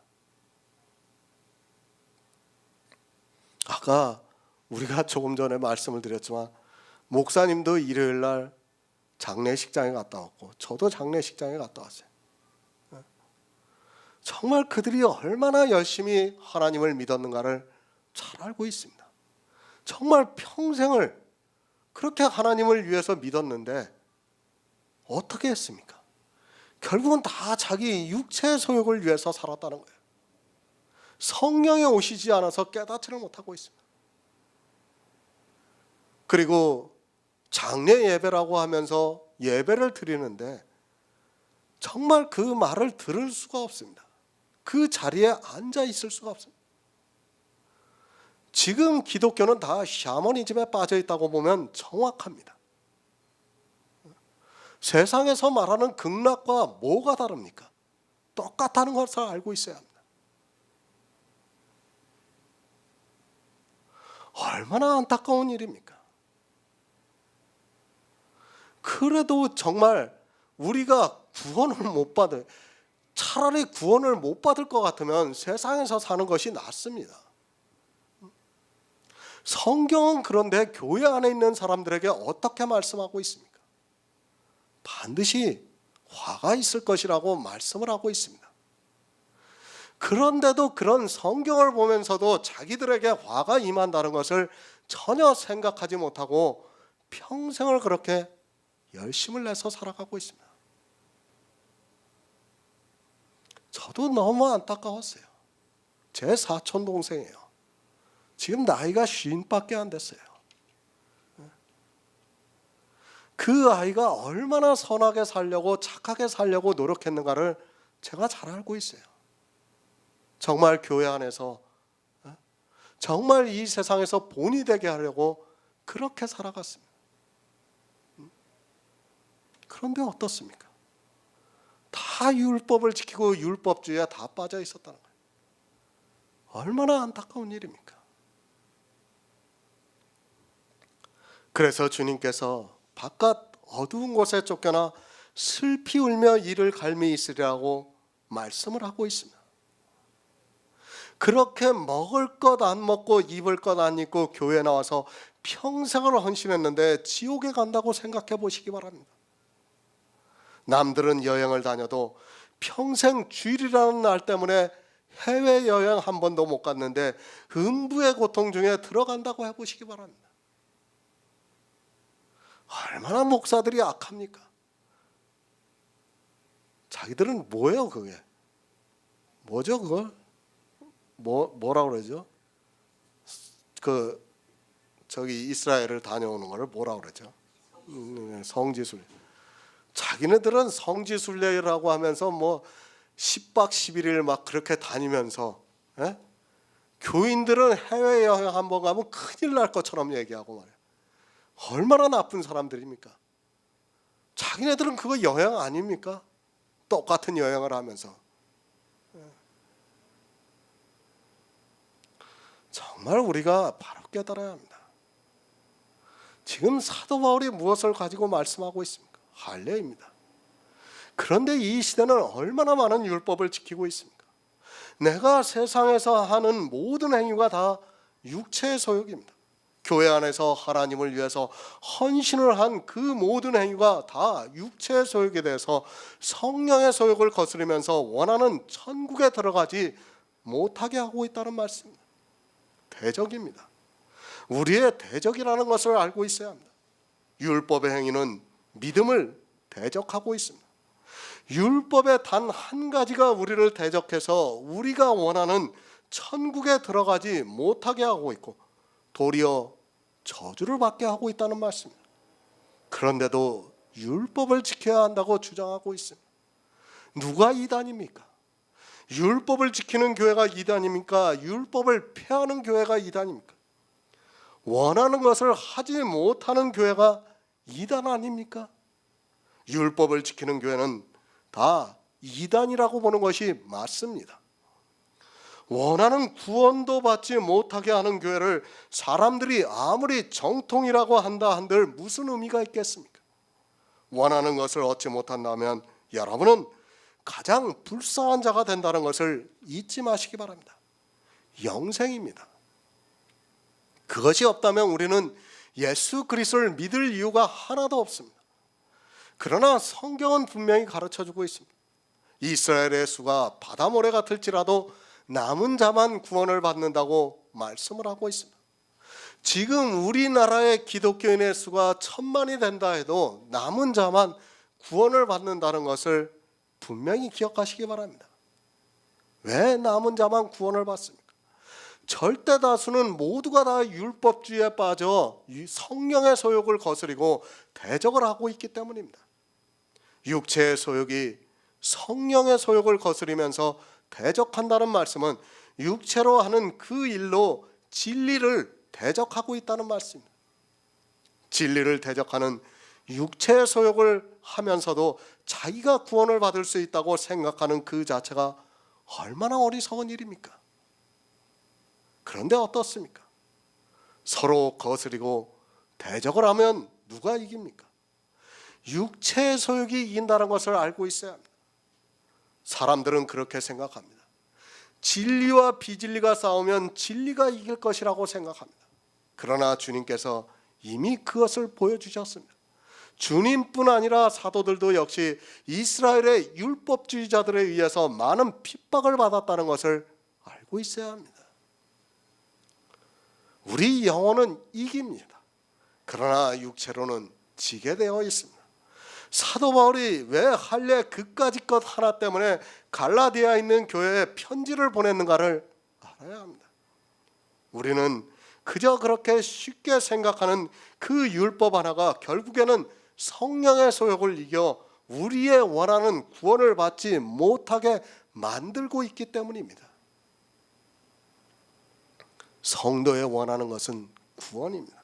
아까 우리가 조금 전에 말씀을 드렸지만 목사님도 일요일 날 장례식장에 갔다 왔고 저도 장례식장에 갔다 왔어요. 정말 그들이 얼마나 열심히 하나님을 믿었는가를 잘 알고 있습니다. 정말 평생을 그렇게 하나님을 위해서 믿었는데 어떻게 했습니까? 결국은 다 자기 육체의 소욕을 위해서 살았다는 거예요. 성령이 오시지 않아서 깨닫지를 못하고 있습니다. 그리고 장례 예배라고 하면서 예배를 드리는데 정말 그 말을 들을 수가 없습니다. 그 자리에 앉아 있을 수가 없습니다. 지금 기독교는 다 샤머니즘에 빠져 있다고 보면 정확합니다. 세상에서 말하는 극락과 뭐가 다릅니까? 똑같다는 것을 알고 있어야 합니다. 얼마나 안타까운 일입니까? 그래도 정말 우리가 구원을 못 받을, 차라리 구원을 못 받을 것 같으면 세상에서 사는 것이 낫습니다. 성경은 그런데 교회 안에 있는 사람들에게 어떻게 말씀하고 있습니까? 반드시 화가 있을 것이라고 말씀을 하고 있습니다. 그런데도 그런 성경을 보면서도 자기들에게 화가 임한다는 것을 전혀 생각하지 못하고 평생을 그렇게 열심을 내서 살아가고 있습니다. 저도 너무 안타까웠어요. 제 사촌 동생이에요. 지금 나이가 50밖에 안 됐어요. 그 아이가 얼마나 선하게 살려고 착하게 살려고 노력했는가를 제가 잘 알고 있어요. 정말 교회 안에서 정말 이 세상에서 본이 되게 하려고 그렇게 살아갔습니다. 그런데 어떻습니까? 다 율법을 지키고 율법주의에 다 빠져 있었다는 거예요. 얼마나 안타까운 일입니까? 그래서 주님께서 바깥 어두운 곳에 쫓겨나 슬피 울며 이를 갈미 있으리라고 말씀을 하고 있습니다. 그렇게 먹을 것 안 먹고 입을 것 안 입고 교회에 나와서 평생을 헌신했는데 지옥에 간다고 생각해 보시기 바랍니다. 남들은 여행을 다녀도 평생 주일이라는 날 때문에 해외여행 한 번도 못 갔는데 음부의 고통 중에 들어간다고 해보시기 바랍니다. 얼마나 목사들이 악합니까? 자기들은 뭐예요 그게? 뭐죠 그걸? 뭐라 그러죠? 저기 이스라엘을 다녀오는 거를 뭐라 그러죠? 성지순례. 자기네들은 성지순례라고 하면서 뭐 10박 11일 막 그렇게 다니면서 교인들은 해외여행 한번 가면 큰일 날 것처럼 얘기하고 말이에요. 얼마나 나쁜 사람들입니까? 자기네들은 그거 여행 아닙니까? 똑같은 여행을 하면서. 정말 우리가 바로 깨달아야 합니다. 지금 사도 바울이 무엇을 가지고 말씀하고 있습니까? 할례입니다. 그런데 이 시대는 얼마나 많은 율법을 지키고 있습니까? 내가 세상에서 하는 모든 행위가 다 육체의 소욕입니다. 교회 안에서 하나님을 위해서 헌신을 한 그 모든 행위가 다 육체의 소욕에 대해서 성령의 소욕을 거스르면서 원하는 천국에 들어가지 못하게 하고 있다는 말씀입니다. 대적입니다. 우리의 대적이라는 것을 알고 있어야 합니다. 율법의 행위는 믿음을 대적하고 있습니다. 율법의 단 한 가지가 우리를 대적해서 우리가 원하는 천국에 들어가지 못하게 하고 있고 도리어 저주를 받게 하고 있다는 말씀입니다. 그런데도 율법을 지켜야 한다고 주장하고 있습니다. 누가 이단입니까? 율법을 지키는 교회가 이단입니까? 율법을 폐하는 교회가 이단입니까? 원하는 것을 하지 못하는 교회가 이단 아닙니까? 율법을 지키는 교회는 다 이단이라고 보는 것이 맞습니다. 원하는 구원도 받지 못하게 하는 교회를 사람들이 아무리 정통이라고 한다 한들 무슨 의미가 있겠습니까? 원하는 것을 얻지 못한다면 여러분은 가장 불쌍한 자가 된다는 것을 잊지 마시기 바랍니다. 영생입니다. 그것이 없다면 우리는 예수 그리스도를 믿을 이유가 하나도 없습니다. 그러나 성경은 분명히 가르쳐주고 있습니다. 이스라엘의 수가 바다 모래 같을지라도 남은 자만 구원을 받는다고 말씀을 하고 있습니다. 지금 우리나라의 기독교인의 수가 1000만이 된다 해도 남은 자만 구원을 받는다는 것을 분명히 기억하시기 바랍니다. 왜 남은 자만 구원을 받습니까? 절대 다수는 모두가 다 율법주의에 빠져 성령의 소욕을 거스리고 대적을 하고 있기 때문입니다. 육체의 소욕이 성령의 소욕을 거스리면서 대적한다는 말씀은 육체로 하는 그 일로 진리를 대적하고 있다는 말씀입니다. 진리를 대적하는 육체의 소욕을 하면서도 자기가 구원을 받을 수 있다고 생각하는 그 자체가 얼마나 어리석은 일입니까? 그런데 어떻습니까? 서로 거스리고 대적을 하면 누가 이깁니까? 육체의 소욕이 이긴다는 것을 알고 있어야 합니다. 사람들은 그렇게 생각합니다. 진리와 비진리가 싸우면 진리가 이길 것이라고 생각합니다. 그러나 주님께서 이미 그것을 보여주셨습니다. 주님뿐 아니라 사도들도 역시 이스라엘의 율법주의자들에 의해서 많은 핍박을 받았다는 것을 알고 있어야 합니다. 우리 영혼은 이깁니다. 그러나 육체로는 지게 되어 있습니다. 사도 바울이 왜 할례 그까짓 것 하나 때문에 갈라디아에 있는 교회에 편지를 보냈는가를 알아야 합니다. 우리는 그저 그렇게 쉽게 생각하는 그 율법 하나가 결국에는 성령의 소욕을 이겨 우리의 원하는 구원을 받지 못하게 만들고 있기 때문입니다. 성도의 원하는 것은 구원입니다.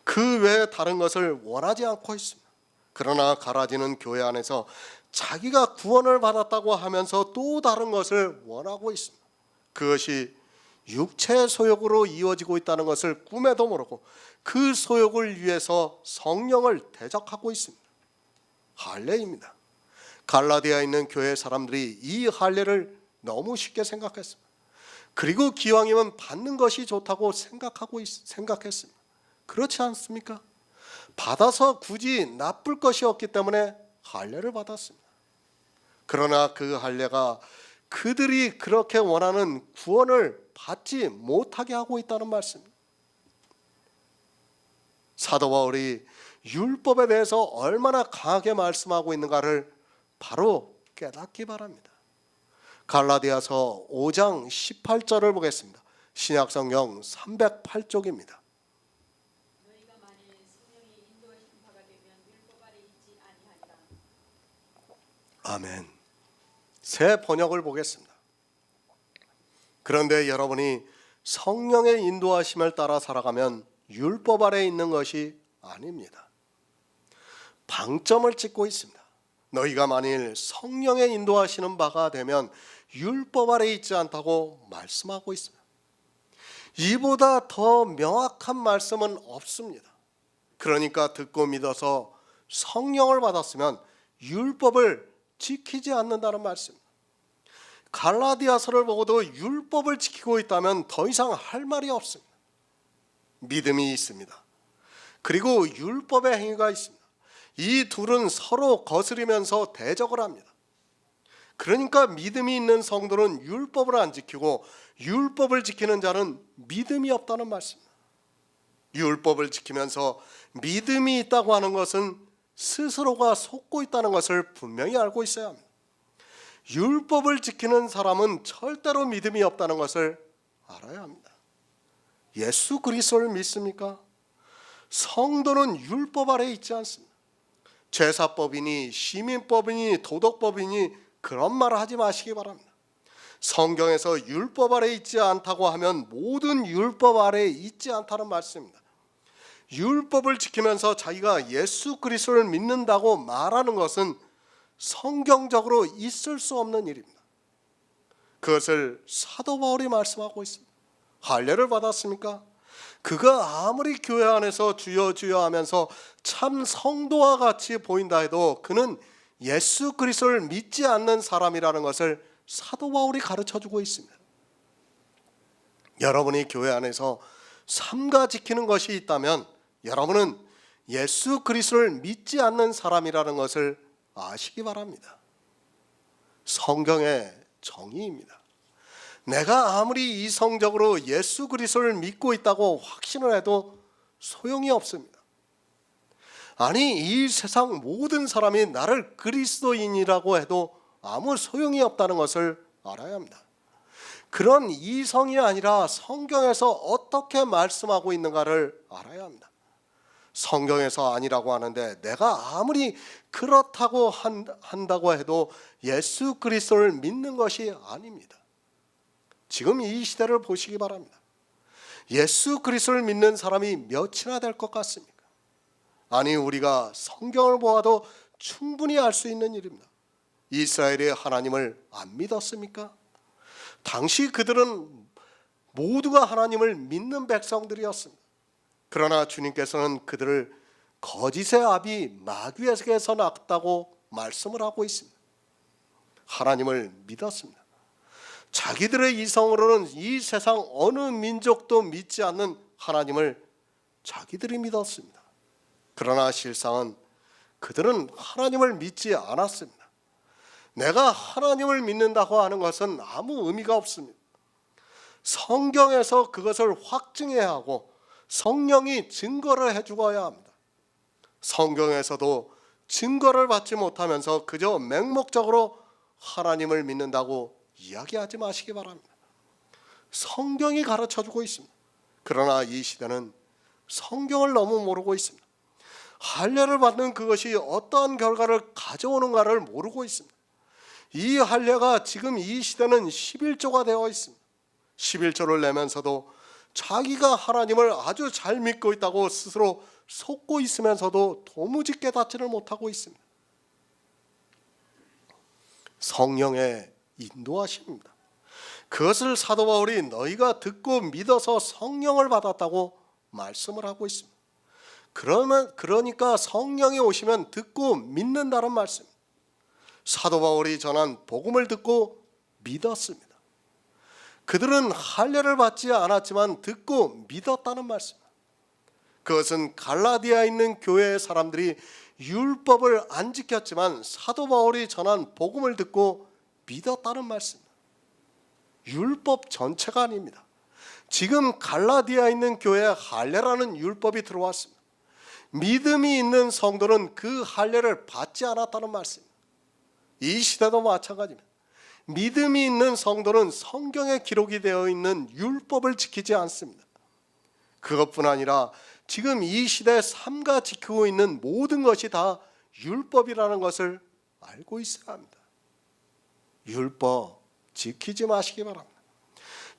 그 외에 다른 것을 원하지 않고 있습니다. 그러나 갈라디는 교회 안에서 자기가 구원을 받았다고 하면서 또 다른 것을 원하고 있습니다. 그것이 육체의 소욕으로 이루어지고 있다는 것을 꿈에도 모르고 그 소욕을 위해서 성령을 대적하고 있습니다. 할례입니다. 갈라디아에 있는 교회 사람들이 이 할례를 너무 쉽게 생각했습니다. 그리고 기왕이면 받는 것이 좋다고 생각했습니다. 그렇지 않습니까? 받아서 굳이 나쁠 것이 없기 때문에 할례를 받았습니다. 그러나 그 할례가 그들이 그렇게 원하는 구원을 받지 못하게 하고 있다는 말씀입니다. 사도 바울이 율법에 대해서 얼마나 강하게 말씀하고 있는가를 바로 깨닫기 바랍니다. 갈라디아서 5장 18절을 보겠습니다. 신약성경 308쪽입니다. 너희가 만일 성령이 인도하신 바가 되면 율법 아래 있지 아니하리라. 아멘. 새 번역을 보겠습니다. 그런데 여러분이 성령의 인도하심을 따라 살아가면 율법 아래 있는 것이 아닙니다. 방점을 찍고 있습니다. 너희가 만일 성령의 인도하시는 바가 되면 율법 아래 있지 않다고 말씀하고 있습니다. 이보다 더 명확한 말씀은 없습니다. 그러니까 듣고 믿어서 성령을 받았으면 율법을 지키지 않는다는 말씀. 갈라디아서를 보고도 율법을 지키고 있다면 더 이상 할 말이 없습니다. 믿음이 있습니다. 그리고 율법의 행위가 있습니다. 이 둘은 서로 거스리면서 대적을 합니다. 그러니까 믿음이 있는 성도는 율법을 안 지키고 율법을 지키는 자는 믿음이 없다는 말씀입니다. 율법을 지키면서 믿음이 있다고 하는 것은 스스로가 속고 있다는 것을 분명히 알고 있어야 합니다. 율법을 지키는 사람은 절대로 믿음이 없다는 것을 알아야 합니다. 예수 그리스도를 믿습니까? 성도는 율법 아래에 있지 않습니다. 제사법이니 시민법이니 도덕법이니 그런 말을 하지 마시기 바랍니다. 성경에서 율법 아래에 있지 않다고 하면 모든 율법 아래에 있지 않다는 말씀입니다. 율법을 지키면서 자기가 예수 그리스도를 믿는다고 말하는 것은 성경적으로 있을 수 없는 일입니다. 그것을 사도 바울이 말씀하고 있습니다. 할례를 받았습니까? 그가 아무리 교회 안에서 주여 주여 하면서 참 성도와 같이 보인다 해도 그는 예수 그리스도를 믿지 않는 사람이라는 것을 사도 바울이 가르쳐주고 있습니다. 여러분이 교회 안에서 삼가 지키는 것이 있다면 여러분은 예수 그리스도를 믿지 않는 사람이라는 것을 아시기 바랍니다. 성경의 정의입니다. 내가 아무리 이성적으로 예수 그리스도를 믿고 있다고 확신을 해도 소용이 없습니다. 아니, 이 세상 모든 사람이 나를 그리스도인이라고 해도 아무 소용이 없다는 것을 알아야 합니다. 그런 이성이 아니라 성경에서 어떻게 말씀하고 있는가를 알아야 합니다. 성경에서 아니라고 하는데 내가 아무리 그렇다고 한다고 해도 예수 그리스도를 믿는 것이 아닙니다. 지금 이 시대를 보시기 바랍니다. 예수 그리스도를 믿는 사람이 몇이나 될 것 같습니까? 아니, 우리가 성경을 보아도 충분히 알 수 있는 일입니다. 이스라엘의 하나님을 안 믿었습니까? 당시 그들은 모두가 하나님을 믿는 백성들이었습니다. 그러나 주님께서는 그들을 거짓의 아비 마귀에게서 낳았다고 말씀을 하고 있습니다. 하나님을 믿었습니다. 자기들의 이성으로는 이 세상 어느 민족도 믿지 않는 하나님을 자기들이 믿었습니다. 그러나 실상은 그들은 하나님을 믿지 않았습니다. 내가 하나님을 믿는다고 하는 것은 아무 의미가 없습니다. 성경에서 그것을 확증해야 하고 성령이 증거를 해주어야 합니다. 성경에서도 증거를 받지 못하면서 그저 맹목적으로 하나님을 믿는다고 이야기하지 마시기 바랍니다. 성경이 가르쳐주고 있습니다. 그러나 이 시대는 성경을 너무 모르고 있습니다. 할례를 받는 그것이 어떠한 결과를 가져오는가를 모르고 있습니다. 이 할례가 지금 이 시대는 11조가 되어 있습니다. 11조를 내면서도 자기가 하나님을 아주 잘 믿고 있다고 스스로 속고 있으면서도 도무지 깨닫지를 못하고 있습니다. 성령의 인도하심입니다. 그것을 사도 바울이 너희가 듣고 믿어서 성령을 받았다고 말씀을 하고 있습니다. 그러니까 성령이 오시면 듣고 믿는다는 말씀. 사도 바울이 전한 복음을 듣고 믿었습니다. 그들은 할례를 받지 않았지만 듣고 믿었다는 말씀. 그것은 갈라디아에 있는 교회의 사람들이 율법을 안 지켰지만 사도 바울이 전한 복음을 듣고 믿었다는 말씀. 율법 전체가 아닙니다. 지금 갈라디아에 있는 교회에 할례라는 율법이 들어왔습니다. 믿음이 있는 성도는 그 할례를 받지 않았다는 말씀. 이 시대도 마찬가지입니다. 믿음이 있는 성도는 성경에 기록이 되어 있는 율법을 지키지 않습니다. 그것뿐 아니라 지금 이 시대에 삼가 지키고 있는 모든 것이 다 율법이라는 것을 알고 있어야 합니다. 율법 지키지 마시기 바랍니다.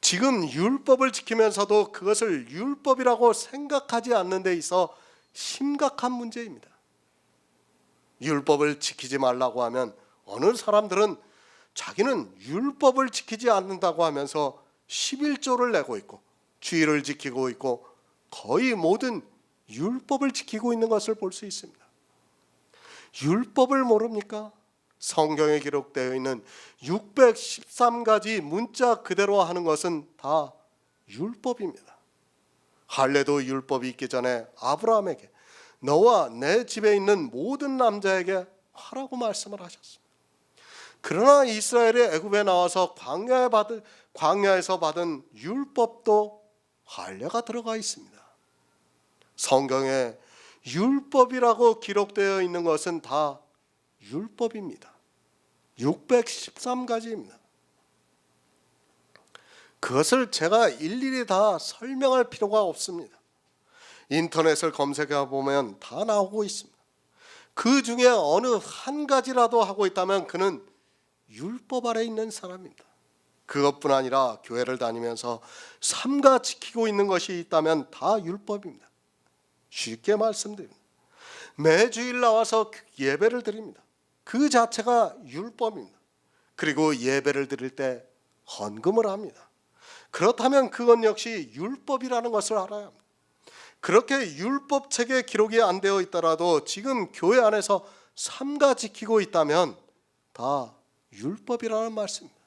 지금 율법을 지키면서도 그것을 율법이라고 생각하지 않는 데 있어 심각한 문제입니다. 율법을 지키지 말라고 하면 어느 사람들은 자기는 율법을 지키지 않는다고 하면서 11조를 내고 있고 주의를 지키고 있고 거의 모든 율법을 지키고 있는 것을 볼 수 있습니다. 율법을 모릅니까? 성경에 기록되어 있는 613가지 문자 그대로 하는 것은 다 율법입니다. 할례도 율법이 있기 전에 아브라함에게 너와 내 집에 있는 모든 남자에게 하라고 말씀을 하셨습니다. 그러나 이스라엘이 애굽에 나와서 광야에서 받은 율법도 할례가 들어가 있습니다. 성경에 율법이라고 기록되어 있는 것은 다 율법입니다. 613가지입니다. 그것을 제가 일일이 다 설명할 필요가 없습니다. 인터넷을 검색해 보면 다 나오고 있습니다. 그 중에 어느 한 가지라도 하고 있다면 그는 율법 아래 있는 사람입니다. 그것뿐 아니라 교회를 다니면서 삼가 지키고 있는 것이 있다면 다 율법입니다. 쉽게 말씀드립니다. 매주일 나와서 예배를 드립니다. 그 자체가 율법입니다. 그리고 예배를 드릴 때 헌금을 합니다. 그렇다면 그건 역시 율법이라는 것을 알아야 합니다. 그렇게 율법책에 기록이 안 되어 있더라도 지금 교회 안에서 삼가 지키고 있다면 다 율법이라는 말씀입니다.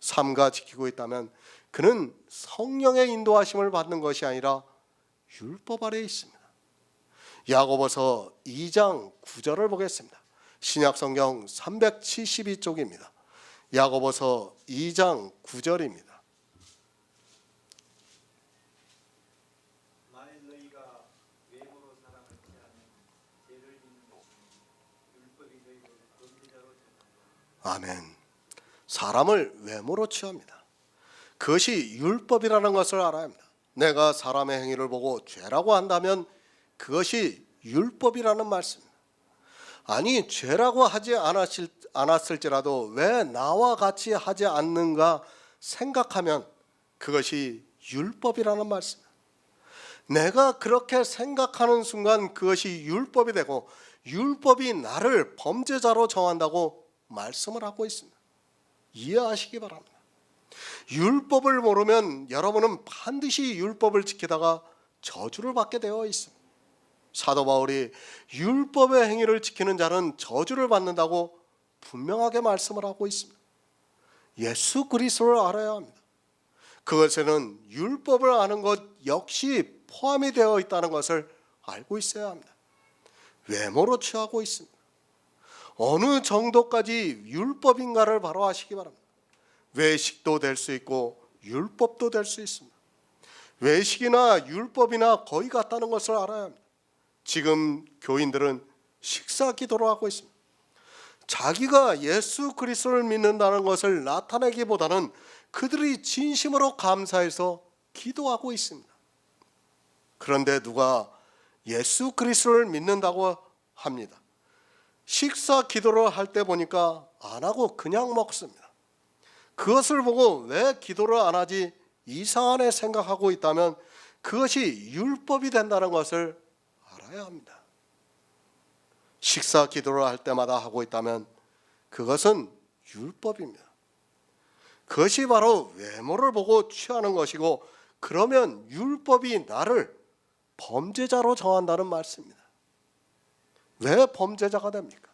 삼가 지키고 있다면 그는 성령의 인도하심을 받는 것이 아니라 율법 아래에 있습니다. 야고보서 2장 9절을 보겠습니다. 신약성경 372쪽입니다. 야고보서 2장 9절입니다. 만일 너희가 외모로 사람을 취하면 죄를 짓는 것이니 율법이 너희를 범죄자로 정하노라. 아멘. 사람을 외모로 취합니다. 그것이 율법이라는 것을 알아야 합니다. 내가 사람의 행위를 보고 죄라고 한다면 그것이 율법이라는 말씀입니다. 아니 죄라고 하지 않았을지라도 왜 나와 같이 하지 않는가 생각하면 그것이 율법이라는 말씀입니다. 내가 그렇게 생각하는 순간 그것이 율법이 되고 율법이 나를 범죄자로 정한다고 말씀을 하고 있습니다. 이해하시기 바랍니다. 율법을 모르면 여러분은 반드시 율법을 지키다가 저주를 받게 되어 있습니다. 사도 바울이 율법의 행위를 지키는 자는 저주를 받는다고 분명하게 말씀을 하고 있습니다. 예수 그리스도를 알아야 합니다. 그것에는 율법을 아는 것 역시 포함이 되어 있다는 것을 알고 있어야 합니다. 외모로 취하고 있습니다. 어느 정도까지 율법인가를 바로 아시기 바랍니다. 외식도 될 수 있고 율법도 될 수 있습니다. 외식이나 율법이나 거의 같다는 것을 알아야 합니다. 지금 교인들은 식사 기도를 하고 있습니다. 자기가 예수 그리스도를 믿는다는 것을 나타내기보다는 그들이 진심으로 감사해서 기도하고 있습니다. 그런데 누가 예수 그리스도를 믿는다고 합니다. 식사 기도를 할 때 보니까 안 하고 그냥 먹습니다. 그것을 보고 왜 기도를 안 하지 이상하네 생각하고 있다면 그것이 율법이 된다는 것을 알아야 합니다. 식사 기도를 할 때마다 하고 있다면 그것은 율법입니다. 그것이 바로 외모를 보고 취하는 것이고 그러면 율법이 나를 범죄자로 정한다는 말씀입니다. 왜 범죄자가 됩니까?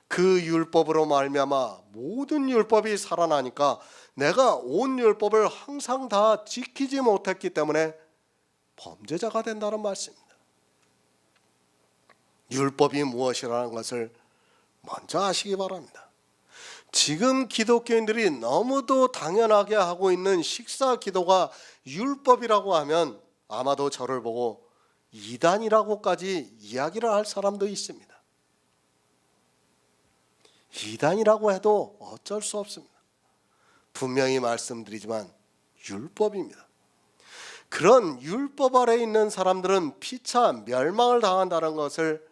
그 율법으로 말미암아 모든 율법이 살아나니까 내가 온 율법을 항상 다 지키지 못했기 때문에 범죄자가 된다는 말씀입니다. 율법이 무엇이라는 것을 먼저 아시기 바랍니다. 지금 기독교인들이 너무도 당연하게 하고 있는 식사 기도가 율법이라고 하면 아마도 저를 보고 이단이라고까지 이야기를 할 사람도 있습니다. 이단이라고 해도 어쩔 수 없습니다. 분명히 말씀드리지만 율법입니다. 그런 율법 아래 있는 사람들은 피차 멸망을 당한다는 것을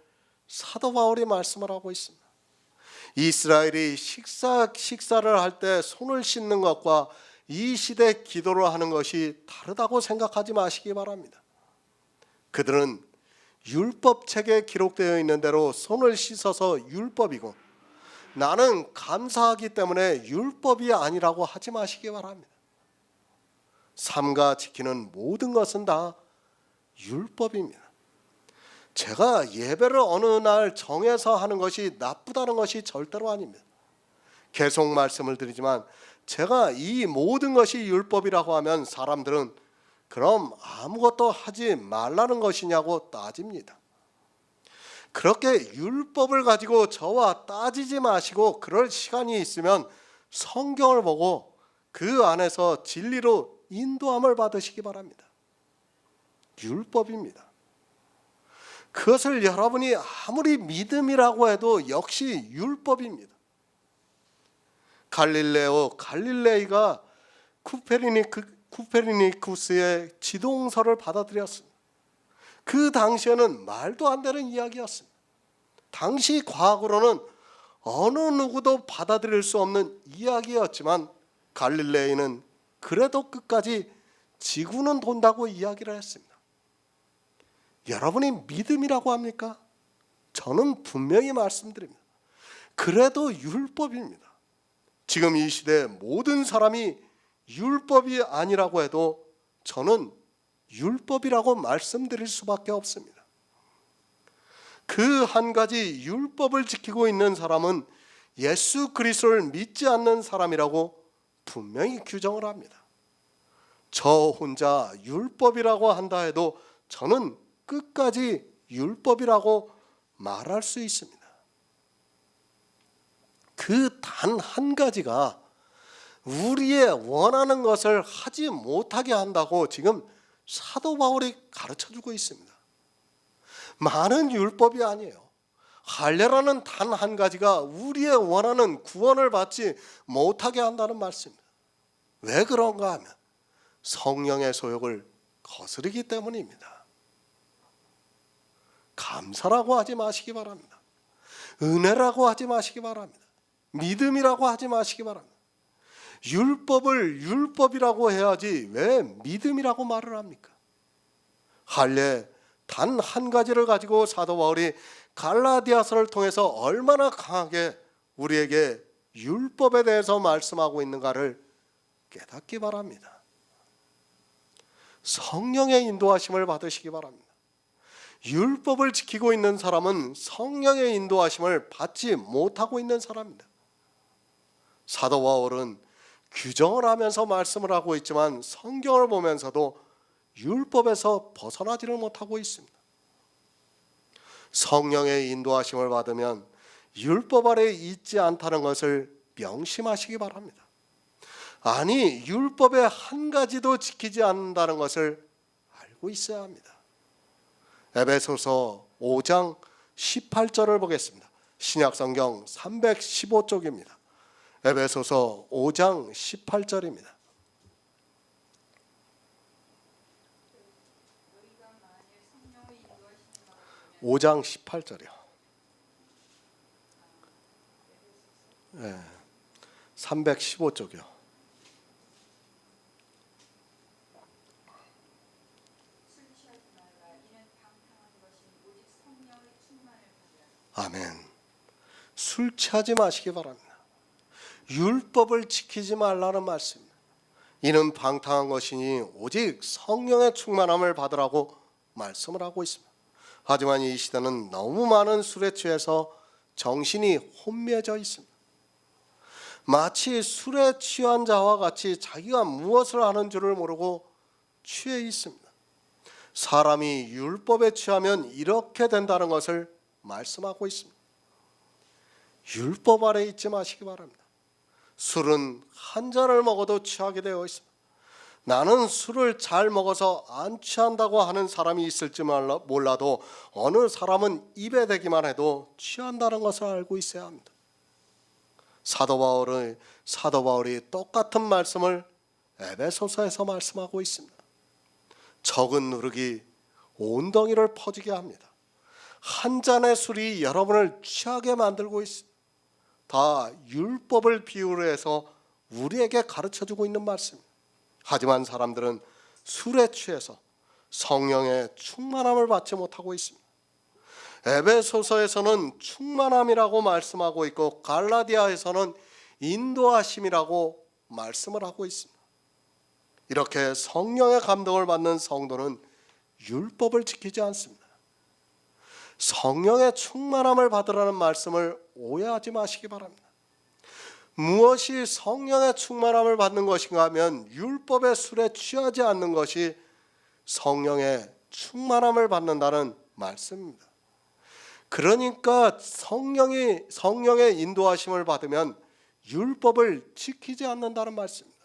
사도 바울이 말씀을 하고 있습니다. 이스라엘이 식사를 할 때 손을 씻는 것과 이 시대 기도를 하는 것이 다르다고 생각하지 마시기 바랍니다. 그들은 율법책에 기록되어 있는 대로 손을 씻어서 율법이고 나는 감사하기 때문에 율법이 아니라고 하지 마시기 바랍니다. 삼가 지키는 모든 것은 다 율법입니다. 제가 예배를 어느 날 정해서 하는 것이 나쁘다는 것이 절대로 아닙니다. 계속 말씀을 드리지만 제가 이 모든 것이 율법이라고 하면 사람들은 그럼 아무것도 하지 말라는 것이냐고 따집니다. 그렇게 율법을 가지고 저와 따지지 마시고 그럴 시간이 있으면 성경을 보고 그 안에서 진리로 인도함을 받으시기 바랍니다. 율법입니다. 그것을 여러분이 아무리 믿음이라고 해도 역시 율법입니다. 갈릴레이가 쿠페르니쿠스의 지동설을 받아들였습니다. 그 당시에는 말도 안 되는 이야기였습니다. 당시 과학으로는 어느 누구도 받아들일 수 없는 이야기였지만 갈릴레이는 그래도 끝까지 지구는 돈다고 이야기를 했습니다. 여러분이 믿음이라고 합니까? 저는 분명히 말씀드립니다. 그래도 율법입니다. 지금 이 시대에 모든 사람이 율법이 아니라고 해도 저는 율법이라고 말씀드릴 수밖에 없습니다. 그 한 가지 율법을 지키고 있는 사람은 예수 그리스도를 믿지 않는 사람이라고 분명히 규정을 합니다. 저 혼자 율법이라고 한다 해도 저는 끝까지 율법이라고 말할 수 있습니다. 그 단 한 가지가 우리의 원하는 것을 하지 못하게 한다고 지금 사도 바울이 가르쳐주고 있습니다. 많은 율법이 아니에요. 할례라는 단 한 가지가 우리의 원하는 구원을 받지 못하게 한다는 말씀입니다. 왜 그런가 하면 성령의 소욕을 거스르기 때문입니다. 감사라고 하지 마시기 바랍니다. 은혜라고 하지 마시기 바랍니다. 믿음이라고 하지 마시기 바랍니다. 율법을 율법이라고 해야지 왜 믿음이라고 말을 합니까? 할례 단 한 가지를 가지고 사도 바울이 갈라디아서를 통해서 얼마나 강하게 우리에게 율법에 대해서 말씀하고 있는가를 깨닫기 바랍니다. 성령의 인도하심을 받으시기 바랍니다. 율법을 지키고 있는 사람은 성령의 인도하심을 받지 못하고 있는 사람입니다. 사도 바울은 규정을 하면서 말씀을 하고 있지만 성경을 보면서도 율법에서 벗어나지를 못하고 있습니다. 성령의 인도하심을 받으면 율법 아래 있지 않다는 것을 명심하시기 바랍니다. 아니, 율법의 한 가지도 지키지 않는다는 것을 알고 있어야 합니다. 에베소서 5장 18절을 보겠습니다. 신약성경 315쪽입니다. 에베소서 5장 18절입니다. 5장 18절이요. 네, 315쪽이요. 아멘. 술 취하지 마시기 바랍니다. 율법을 지키지 말라는 말씀입니다. 이는 방탕한 것이니 오직 성령의 충만함을 받으라고 말씀을 하고 있습니다. 하지만 이 시대는 너무 많은 술에 취해서 정신이 혼미해져 있습니다. 마치 술에 취한 자와 같이 자기가 무엇을 하는 줄을 모르고 취해 있습니다. 사람이 율법에 취하면 이렇게 된다는 것을 말씀하고 있습니다. 율법 아래 있지 마시기 바랍니다. 술은 한 잔을 먹어도 취하게 되어 있습니다. 나는 술을 잘 먹어서 안 취한다고 하는 사람이 있을지 몰라도 어느 사람은 입에 대기만 해도 취한다는 것을 알고 있어야 합니다. 사도 바울이 똑같은 말씀을 에베소서에서 말씀하고 있습니다. 적은 누룩이 온덩이를 퍼지게 합니다. 한 잔의 술이 여러분을 취하게 만들고 있습니다. 다 율법을 비유로 해서 우리에게 가르쳐주고 있는 말씀입니다. 하지만 사람들은 술에 취해서 성령의 충만함을 받지 못하고 있습니다. 에베소서에서는 충만함이라고 말씀하고 있고 갈라디아에서는 인도하심이라고 말씀을 하고 있습니다. 이렇게 성령의 감동을 받는 성도는 율법을 지키지 않습니다. 성령의 충만함을 받으라는 말씀을 오해하지 마시기 바랍니다. 무엇이 성령의 충만함을 받는 것인가 하면 율법의 술에 취하지 않는 것이 성령의 충만함을 받는다는 말씀입니다. 그러니까 성령의 인도하심을 받으면 율법을 지키지 않는다는 말씀입니다.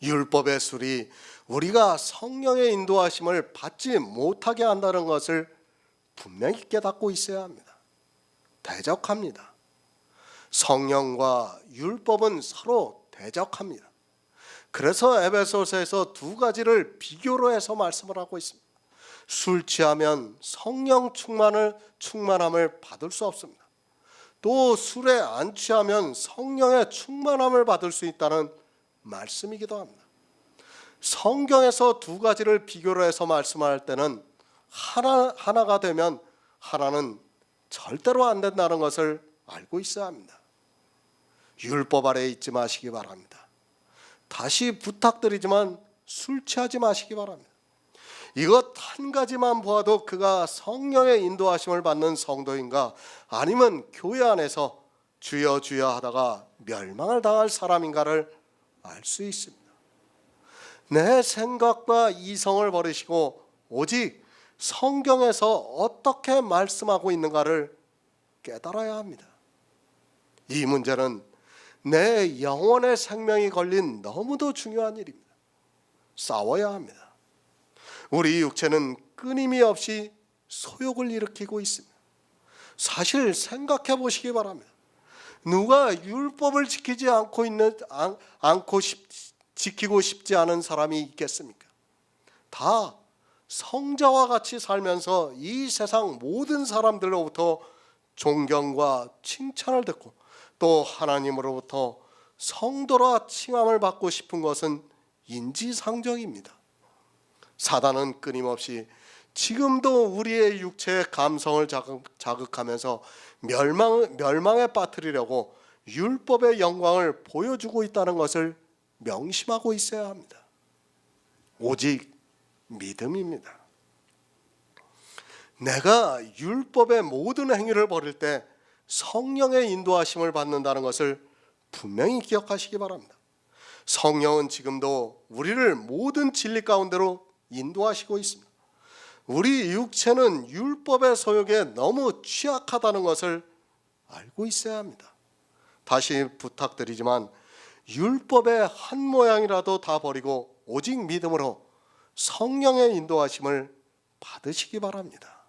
율법의 술이 우리가 성령의 인도하심을 받지 못하게 한다는 것을 분명히 깨닫고 있어야 합니다. 대적합니다. 성령과 율법은 서로 대적합니다. 그래서 에베소서에서 두 가지를 비교로 해서 말씀을 하고 있습니다. 술 취하면 성령 충만함을 받을 수 없습니다. 또 술에 안 취하면 성령의 충만함을 받을 수 있다는 말씀이기도 합니다. 성경에서 두 가지를 비교로 해서 말씀할 때는 하나가 되면 하나는 절대로 안 된다는 것을 알고 있어야 합니다. 율법 아래에 있지 마시기 바랍니다. 다시 부탁드리지만 술 취하지 마시기 바랍니다. 이것 한 가지만 보아도 그가 성령의 인도하심을 받는 성도인가 아니면 교회 안에서 주여 주여 하다가 멸망을 당할 사람인가를 알 수 있습니다. 내 생각과 이성을 버리시고 오직 성경에서 어떻게 말씀하고 있는가를 깨달아야 합니다. 이 문제는 내 영혼의 생명이 걸린 너무도 중요한 일입니다. 싸워야 합니다. 우리 육체는 끊임이 없이 소욕을 일으키고 있습니다. 사실 생각해 보시기 바랍니다. 누가 율법을 지키고 싶지 않은 사람이 있겠습니까? 다 성자와 같이 살면서 이 세상 모든 사람들로부터 존경과 칭찬을 듣고 또 하나님으로부터 성도라 칭함을 받고 싶은 것은 인지상정입니다. 사단은 끊임없이 지금도 우리의 육체의 감성을 자극하면서 멸망에 빠뜨리려고 율법의 영광을 보여주고 있다는 것을 명심하고 있어야 합니다. 오직 믿음입니다. 내가 율법의 모든 행위를 벌일 때 성령의 인도하심을 받는다는 것을 분명히 기억하시기 바랍니다. 성령은 지금도 우리를 모든 진리 가운데로 인도하시고 있습니다. 우리 육체는 율법의 소욕에 너무 취약하다는 것을 알고 있어야 합니다. 다시 부탁드리지만 율법의 한 모양이라도 다 버리고 오직 믿음으로 성령의 인도하심을 받으시기 바랍니다.